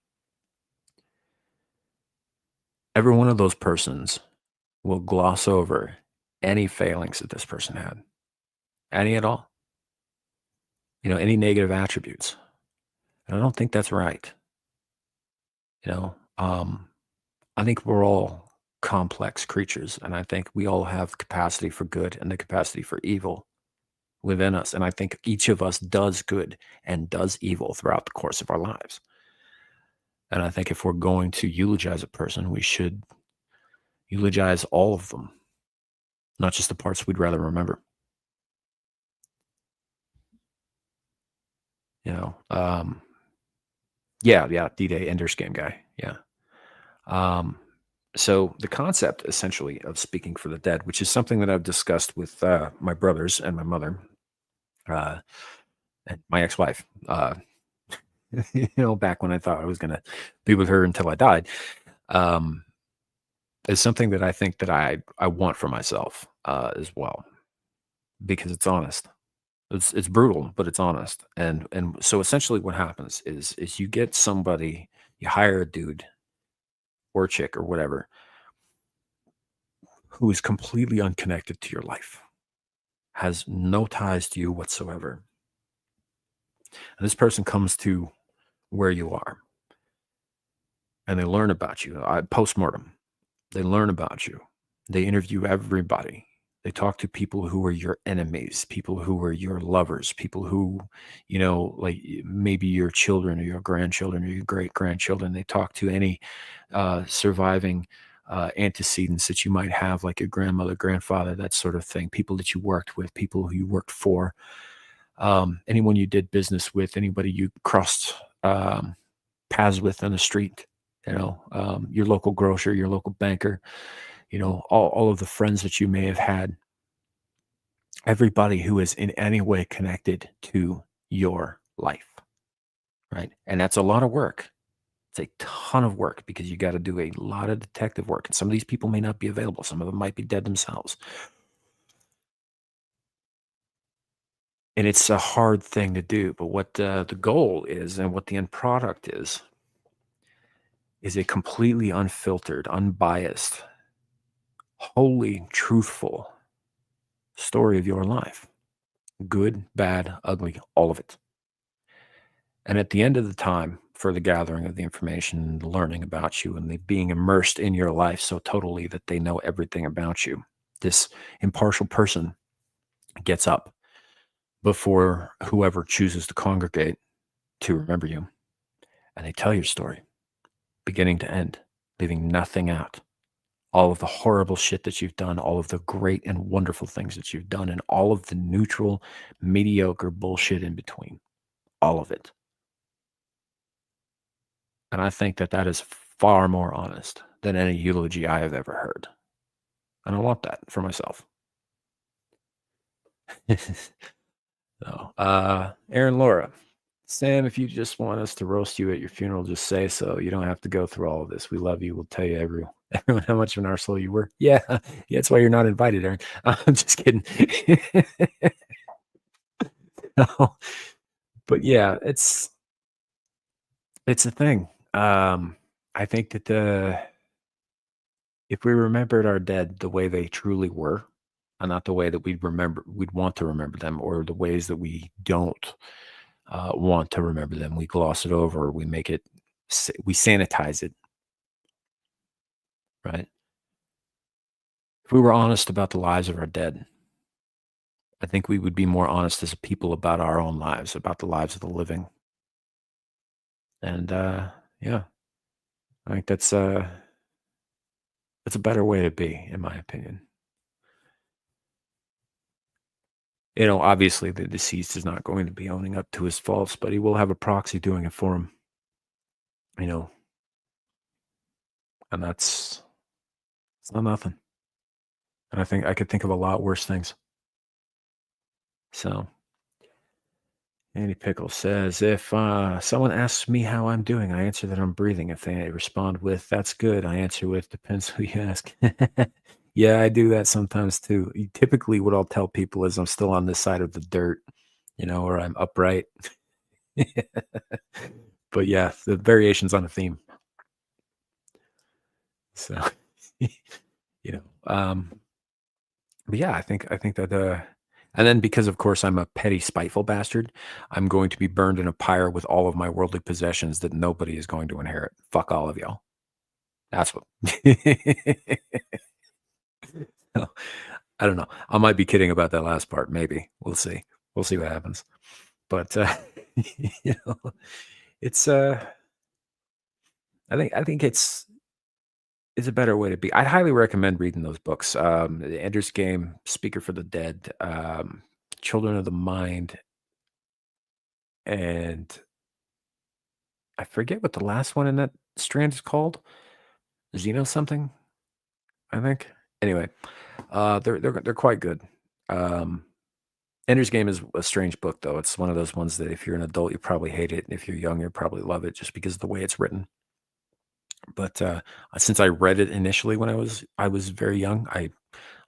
Every one of those persons will gloss over any failings that this person had, any at all, any negative attributes. And I don't think that's right. You know, um, I think we're all complex creatures, and I think we all have capacity for good and the capacity for evil within us. And I think each of us does good and does evil throughout the course of our lives. And I think if we're going to eulogize a person, we should eulogize all of them, not just the parts we'd rather remember. You know, yeah, D-Day Ender's Game guy. Yeah. Um, so the concept essentially of speaking for the dead, which is something that I've discussed with my brothers and my mother, uh, and my ex-wife, back when I thought I was going to be with her until I died, um, is something that I think that I want for myself as well, because it's honest. It's brutal, but it's honest. And so essentially what happens is you get somebody, you hire a dude or a chick or whatever who is completely unconnected to your life, has no ties to you whatsoever. And this person comes to where you are and they learn about you. Post-mortem, they learn about you. They interview everybody. They talk to people who are your enemies, people who are your lovers, people who, like maybe your children or your grandchildren or your great grandchildren. They talk to any surviving antecedents that you might have, like your grandmother, grandfather, that sort of thing. People that you worked with, people who you worked for, anyone you did business with, anybody you crossed paths with on the street. Your local grocer, your local banker, all of the friends that you may have had, everybody who is in any way connected to your life, right? And that's a lot of work. It's a ton of work because you got to do a lot of detective work. And some of these people may not be available. Some of them might be dead themselves. And it's a hard thing to do. But what the goal is and what the end product is a completely unfiltered, unbiased, wholly truthful story of your life. Good, bad, ugly, all of it. And at the end of the time, for the gathering of the information, learning about you, and they being immersed in your life so totally that they know everything about you, this impartial person gets up before whoever chooses to congregate to remember you, and they tell your story, beginning to end, leaving nothing out. All of the horrible shit that you've done, all of the great and wonderful things that you've done, and all of the neutral, mediocre bullshit in between. All of it. And I think that that is far more honest than any eulogy I have ever heard. And I want that for myself. So, Aaron Laura, Sam, if you just want us to roast you at your funeral, just say so. You don't have to go through all of this. We love you. We'll tell you everyone how much of an arsehole you were. Yeah, that's why you're not invited, Aaron. I'm just kidding. No, but yeah, it's a thing. I think that if we remembered our dead the way they truly were, and not the way that we'd want to remember them, or the ways that we don't want to remember them, we gloss it over, we make it, we sanitize it, right? If we were honest about the lives of our dead, I think we would be more honest as a people about our own lives, about the lives of the living. And yeah, I think that's a better way to be, in my opinion. Obviously the deceased is not going to be owning up to his faults, but he will have a proxy doing it for him, you know, and that's It's not nothing. And I think I could think of a lot worse things. So, Andy Pickle says, if someone asks me how I'm doing, I answer that I'm breathing. If they respond with, that's good, I answer with, depends who you ask. Yeah, I do that sometimes too. Typically, what I'll tell people is I'm still on this side of the dirt, or I'm upright. But yeah, the variations on a theme. So, you know, um, but yeah, I think that, and then because of course I'm a petty, spiteful bastard, I'm going to be burned in a pyre with all of my worldly possessions that nobody is going to inherit. Fuck all of y'all. That's what. So, I don't know. I might be kidding about that last part. Maybe we'll see. We'll see what happens. But you know, it's I think it's a better way to be. I'd highly recommend reading those books. The Ender's Game, Speaker for the Dead, Children of the Mind, and I forget what the last one in that strand is called. Xeno something, I think. Anyway, they're quite good. Um, Ender's Game is a strange book, though. It's one of those ones that if you're an adult, you probably hate it, and if you're young, you probably love it, just because of the way it's written. But since I read it initially when I was very young,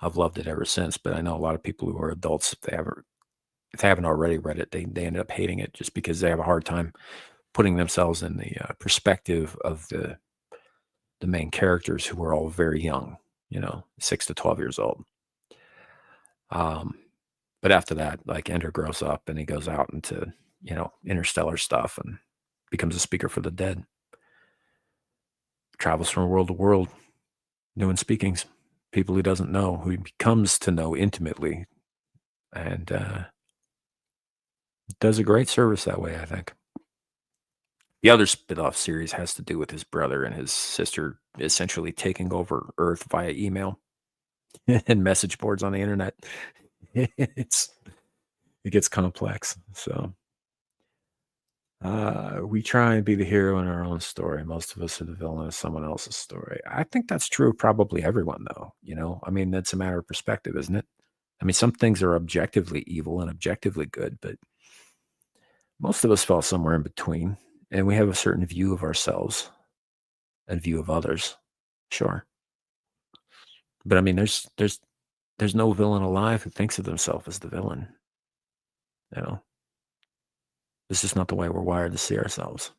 I've loved it ever since. But I know a lot of people who are adults, if they haven't already read it, they ended up hating it just because they have a hard time putting themselves in the perspective of the main characters who are all very young, 6 to 12 years old. Um, but after that, like Ender grows up and he goes out into interstellar stuff and becomes a speaker for the dead. Travels from world to world, doing speakings, people he doesn't know, who he becomes to know intimately, and does a great service that way, I think. The other spin-off series has to do with his brother and his sister essentially taking over Earth via email and message boards on the internet. It's it gets complex. So we try and be the hero in our own story. Most of us are the villain of someone else's story. I think that's true of probably everyone, though. I mean, that's a matter of perspective, isn't it? I mean, some things are objectively evil and objectively good, but most of us fall somewhere in between, and we have a certain view of ourselves and view of others. Sure, but I mean, there's no villain alive who thinks of themselves as the villain. You know, it's just not the way we're wired to see ourselves.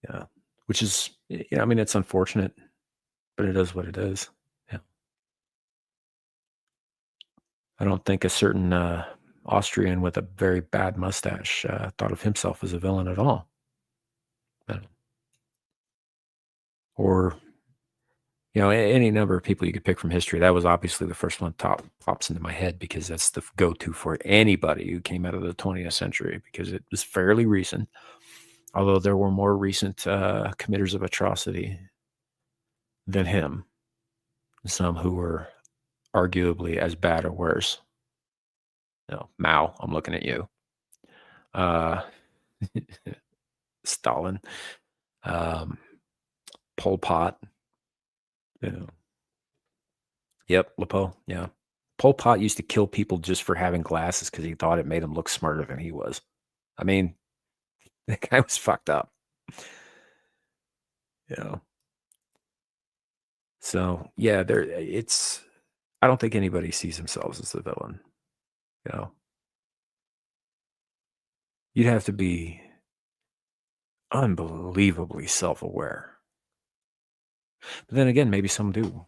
Yeah, which is, I mean, it's unfortunate, but it is what it is. Yeah, I don't think a certain Austrian with a very bad mustache thought of himself as a villain at all. Uh, Or any number of people you could pick from history. That was obviously the first one pops into my head because that's the go-to for anybody who came out of the 20th century because it was fairly recent. Although there were more recent committers of atrocity than him, some who were arguably as bad or worse. Mao, I'm looking at you. Uh, Stalin, um, Pol Pot. You know, yep, Lepo. Yeah, Pol Pot used to kill people just for having glasses because he thought it made him look smarter than he was. I mean, that guy was fucked up. You know. So yeah, it's. I don't think anybody sees themselves as the villain. You know, you'd have to be unbelievably self-aware. But then again, maybe some do.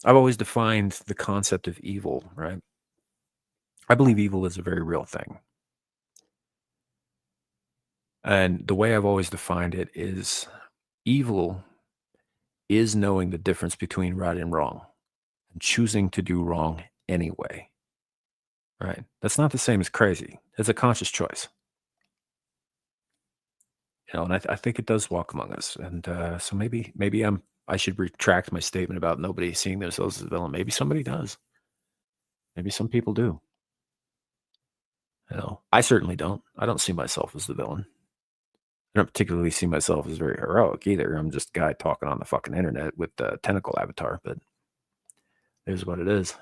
I've always defined the concept of evil, right? I believe evil is a very real thing. And the way I've always defined it is evil is knowing the difference between right and wrong and choosing to do wrong anyway. Right? That's not the same as crazy. It's a conscious choice. And I think it does walk among us. And so maybe I should retract my statement about nobody seeing themselves as a villain. Maybe somebody does. Maybe some people do. I certainly don't. I don't see myself as the villain. I don't particularly see myself as very heroic either. I'm just a guy talking on the fucking internet with the tentacle avatar, but it is what it is.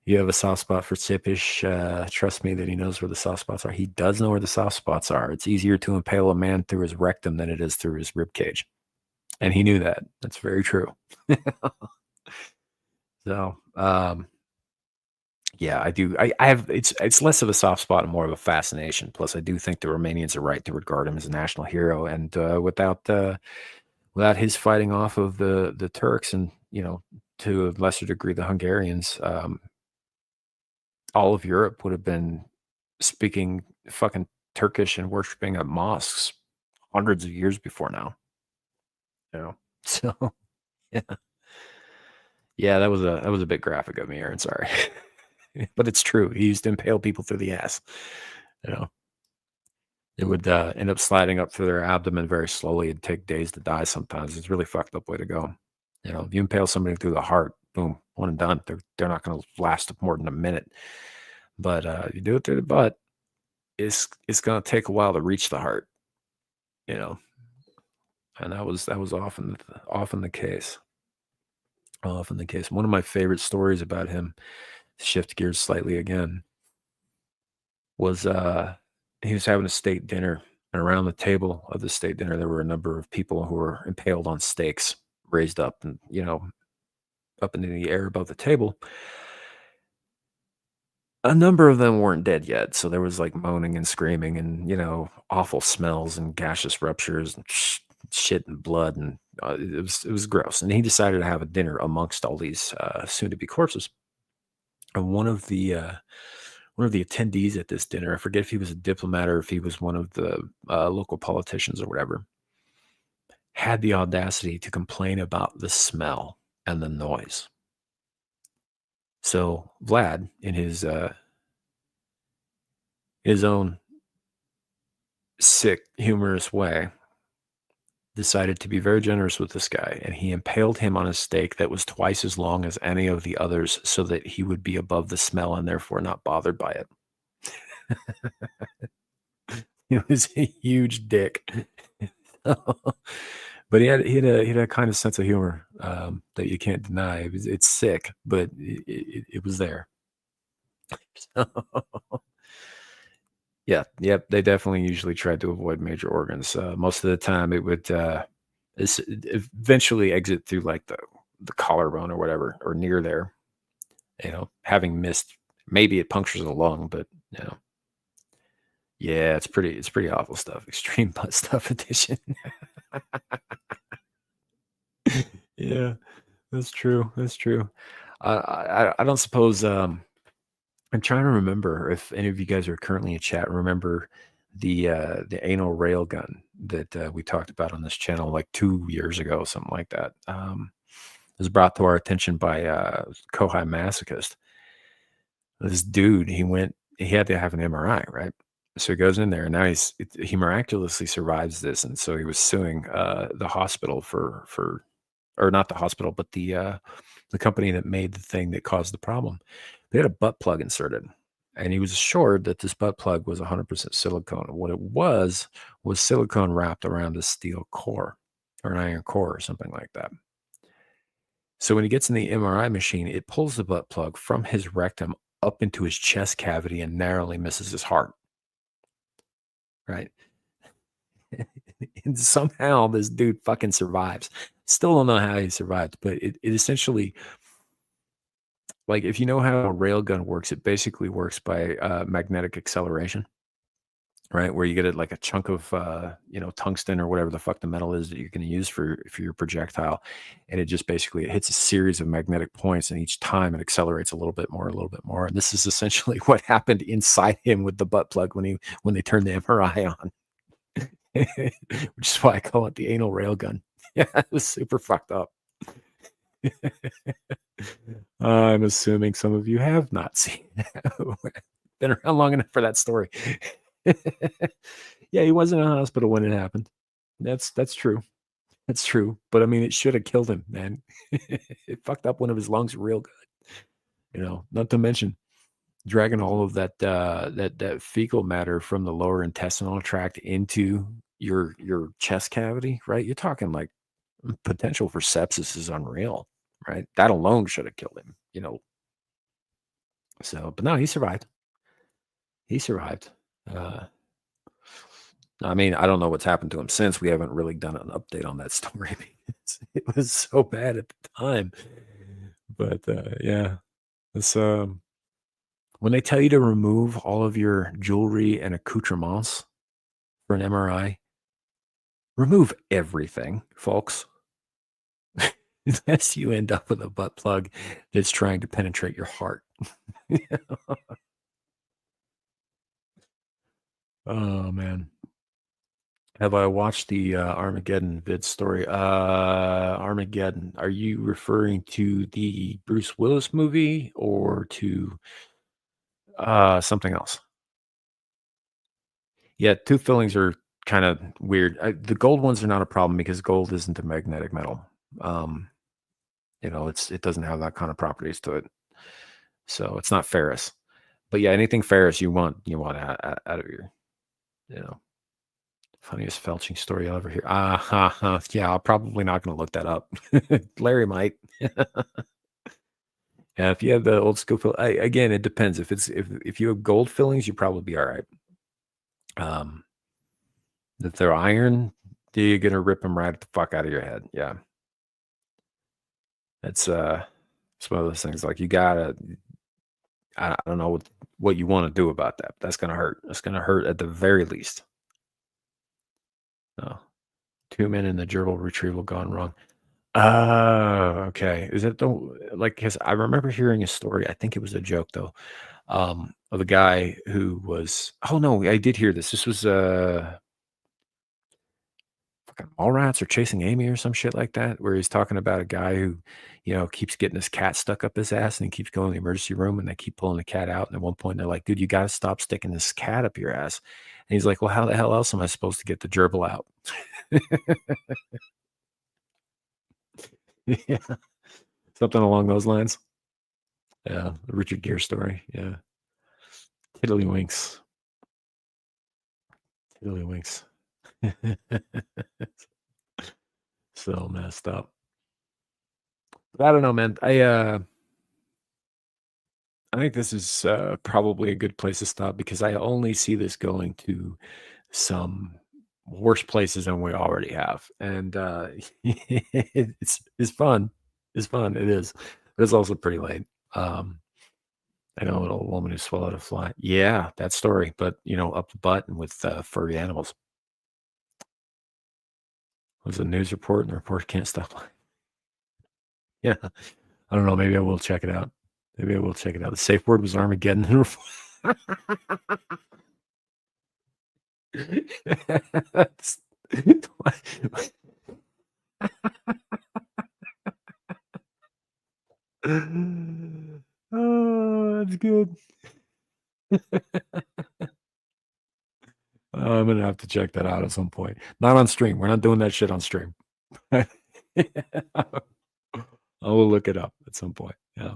You have a soft spot for Sipish. Trust me that he knows where the soft spots are. He does know where the soft spots are. It's easier to impale a man through his rectum than it is through his rib cage. And he knew that. That's very true. So, yeah, I do. I have it's less of a soft spot and more of a fascination. Plus, I do think the Romanians are right to regard him as a national hero. And without his fighting off of the Turks and to a lesser degree the Hungarians, all of Europe would have been speaking fucking Turkish and worshiping at mosques hundreds of years before now. So yeah, yeah, that was a bit graphic of me, Aaron. Sorry, but it's true. He used to impale people through the ass. You know, it would end up sliding up through their abdomen very slowly. It'd take days to die. Sometimes it's a really fucked up way to go. If you impale somebody through the heart, boom, one and done. They're not going to last more than a minute. But you do it through the butt, it's going to take a while to reach the heart. You know, and that was often the case. Often the case. One of my favorite stories about him, to shift gears slightly again, was he was having a state dinner, and around the table of the state dinner there were a number of people who were impaled on stakes, raised up and up into the air above the table. A number of them weren't dead yet, so there was like moaning and screaming and awful smells and gaseous ruptures and shit and blood, and it was gross. And he decided to have a dinner amongst all these soon to be corpses. And one of the attendees at this dinner, I forget if he was a diplomat or if he was one of the local politicians or whatever, had the audacity to complain about the smell and the noise. So Vlad, in his own sick, humorous way, decided to be very generous with this guy, and he impaled him on a stake that was twice as long as any of the others so that he would be above the smell and therefore not bothered by it. He was a huge dick. But he had a kind of sense of humor that you can't deny. It's sick, but it was there. Yeah, yep. They definitely usually tried to avoid major organs. Most of the time, it would eventually exit through like the collarbone or whatever, or near there. Having missed, maybe it punctures a lung, but yeah, it's pretty awful stuff. Extreme butt stuff edition. Yeah, that's true. That's true. I don't suppose. I'm trying to remember if any of you guys are currently in chat. Remember the anal rail gun that we talked about on this channel like 2 years ago, something like that. It was brought to our attention by Kohai Masochist. This dude, he had to have an MRI, right? So he goes in there, and now he miraculously survives this, and so he was suing the hospital or not the hospital, but the company that made the thing that caused the problem. They had a butt plug inserted, and he was assured that this butt plug was 100% silicone. What it was silicone wrapped around a steel core or an iron core or something like that. So when he gets in the MRI machine, it pulls the butt plug from his rectum up into his chest cavity and narrowly misses his heart. Right. And somehow this dude fucking survives. Still don't know how he survived, but it essentially, like, if you know how a railgun works, it basically works by magnetic acceleration, right? Where you get it like a chunk of tungsten or whatever the fuck the metal is that you're going to use for your projectile, and it just basically it hits a series of magnetic points, and each time it accelerates a little bit more, and this is essentially what happened inside him with the butt plug when they turned the MRI on. Which is why I call it the anal railgun. Yeah, it was super fucked up. I'm assuming some of you have not seen it. Been around long enough for that story. Yeah, he wasn't in a hospital when it happened. That's true. That's true. But I mean, it should have killed him, man. It fucked up one of his lungs real good. Not to mention dragging all of that fecal matter from the lower intestinal tract into your chest cavity, right? You're talking like potential for sepsis is unreal, right? That alone should have killed him, you know. So, but no, he survived. He survived. Uh, I mean, I don't know what's happened to him since. We haven't really done an update on that story because it was so bad at the time. But yeah, it's when they tell you to remove all of your jewelry and accoutrements for an MRI, remove everything, folks. Unless you end up with a butt plug that's trying to penetrate your heart. Oh man. Have I watched the Armageddon vid story? Armageddon. Are you referring to the Bruce Willis movie or to something else? Yeah, tooth fillings are kind of weird. The gold ones are not a problem because gold isn't a magnetic metal. Um, it doesn't have that kind of properties to it, so it's not ferrous. But yeah, anything ferrous you want out of your, you know, funniest felching story I'll ever hear. Yeah, I'm probably not going to look that up. Larry might. Yeah, if you have the old school again, it depends. If you have gold fillings, you probably be all right. Um, if they're iron, you're gonna rip them right the fuck out of your head. Yeah, it's it's one of those things. Like you gotta, I don't know what you want to do about that. But that's gonna hurt. That's gonna hurt at the very least. No, two men in the gerbil retrieval gone wrong. Okay. Is it the like? Because I remember hearing a story. I think it was a joke though, of a guy who was. Oh no, I did hear this. This was fucking Mallrats or Chasing Amy or some shit like that, where he's talking about a guy who, keeps getting his cat stuck up his ass and he keeps going to the emergency room and they keep pulling the cat out. And at one point they're like, dude, you got to stop sticking this cat up your ass. And he's like, well, how the hell else am I supposed to get the gerbil out? Yeah, something along those lines. Yeah, the Richard Gere story. Yeah, tiddlywinks, tiddlywinks. So messed up. But I don't know, man. I think this is probably a good place to stop because I only see this going to some worse places than we already have, and it's fun. It's fun. It is, but it's also pretty late. Um, I know an old woman who swallowed a fly. Yeah, that story, but up the butt and with furry animals. It was a news report, and the report can't stop. Yeah, I don't know. Maybe I will check it out. Maybe I will check it out. The safe word was Armageddon. That's oh, that's good. I'm gonna have to check that out at some point. Not on stream. We're not doing that shit on stream. I will look it up at some point. Yeah.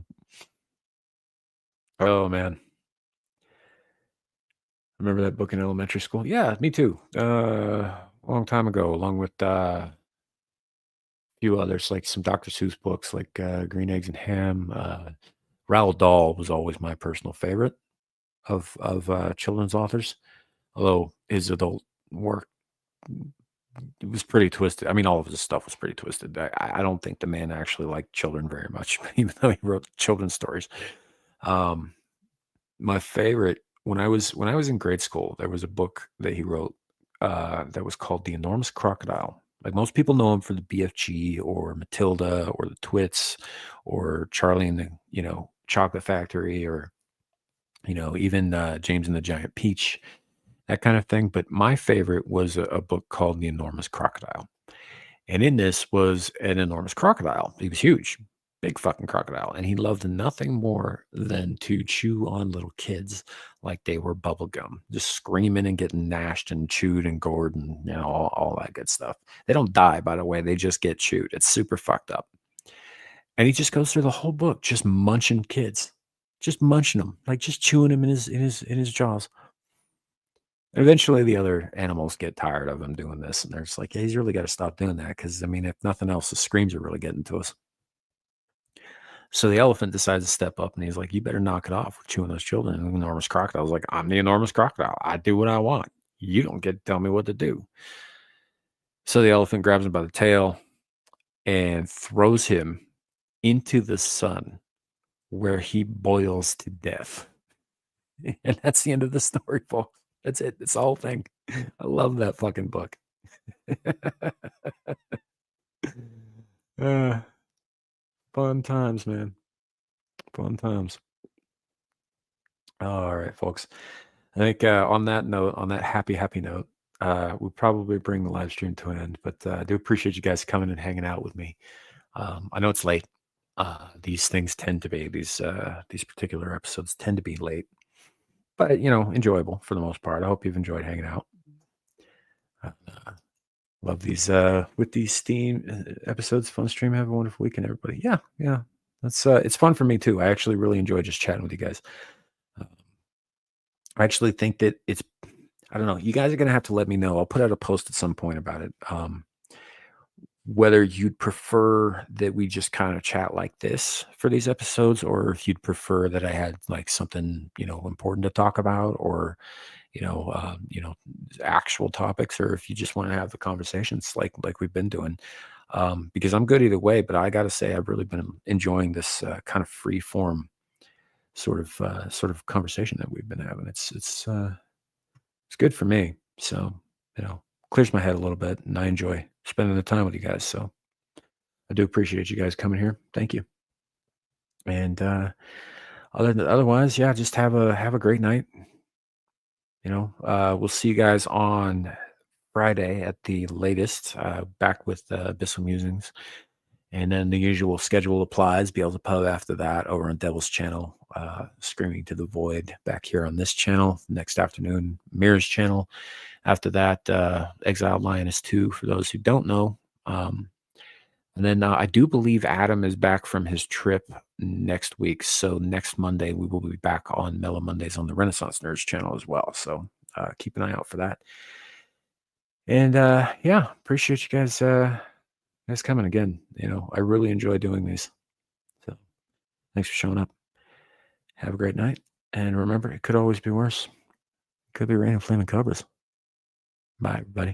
Oh man. Remember that book in elementary school? Yeah, me too. Long time ago, along with few others, like some Dr. Seuss books, like Green Eggs and Ham. Roald Dahl was always my personal favorite of children's authors, although his adult work it was pretty twisted. I mean, all of his stuff was pretty twisted. I don't think the man actually liked children very much, even though he wrote children's stories. Um, my favorite when I was in grade school, there was a book that he wrote that was called The Enormous Crocodile. Like most people know him for the BFG or Matilda or the Twits or Charlie and the Chocolate Factory or even James and the Giant Peach, that kind of thing. But my favorite was a book called The Enormous Crocodile. And in this was an enormous crocodile. He was huge, big fucking crocodile. And he loved nothing more than to chew on little kids like they were bubble gum, just screaming and getting gnashed and chewed and gored and all that good stuff. They don't die, by the way. They just get chewed. It's super fucked up. And he just goes through the whole book just munching kids. just munching them, like just chewing him in his jaws. Eventually, the other animals get tired of him doing this, and they're just like, "Yeah, he's really got to stop doing that." Because I mean, if nothing else, the screams are really getting to us. So the elephant decides to step up, and he's like, "You better knock it off with chewing those children." And the enormous crocodile's like, "I'm the enormous crocodile. I do what I want. You don't get to tell me what to do." So the elephant grabs him by the tail and throws him into the sun, where he boils to death. And that's the end of the story, folks. That's it. It's the whole thing. I love that fucking book. uh, fun times, man. Fun times. All right, folks. I think on that note, on that happy note, we'll probably bring the live stream to an end. But I do appreciate you guys coming and hanging out with me. I know it's late. These things tend to be these particular episodes tend to be late, but enjoyable for the most part. I hope you've enjoyed hanging out. Love these with these Steam episodes. Fun stream. Have a wonderful weekend, everybody. Yeah. That's it's fun for me too. I actually really enjoy just chatting with you guys. I actually think that it's, I don't know. You guys are gonna have to let me know. I'll put out a post at some point about it. Whether you'd prefer that we just kind of chat like this for these episodes, or if you'd prefer that I had like something important to talk about, or actual topics, or if you just want to have the conversations like we've been doing. Because I'm good either way, but I got to say I've really been enjoying this kind of free form sort of conversation that we've been having. It's good for me. So clears my head a little bit, and I enjoy spending the time with you guys. So I do appreciate you guys coming here. Thank you. And otherwise, yeah, just have a great night. We'll see you guys on Friday at the latest, back with Abyssal Musings. And then the usual schedule applies. Beelzebub after that over on Devil's channel, Screaming to the Void back here on this channel. Next afternoon, Mirror's channel. After that, Exiled Lioness 2, for those who don't know. And then I do believe Adam is back from his trip next week. So next Monday, we will be back on Mellow Mondays on the Renaissance Nerds channel as well. So keep an eye out for that. And yeah, appreciate you guys coming again. I really enjoy doing these. So thanks for showing up. Have a great night. And remember, it could always be worse. It could be raining flaming cobras. Bye, everybody.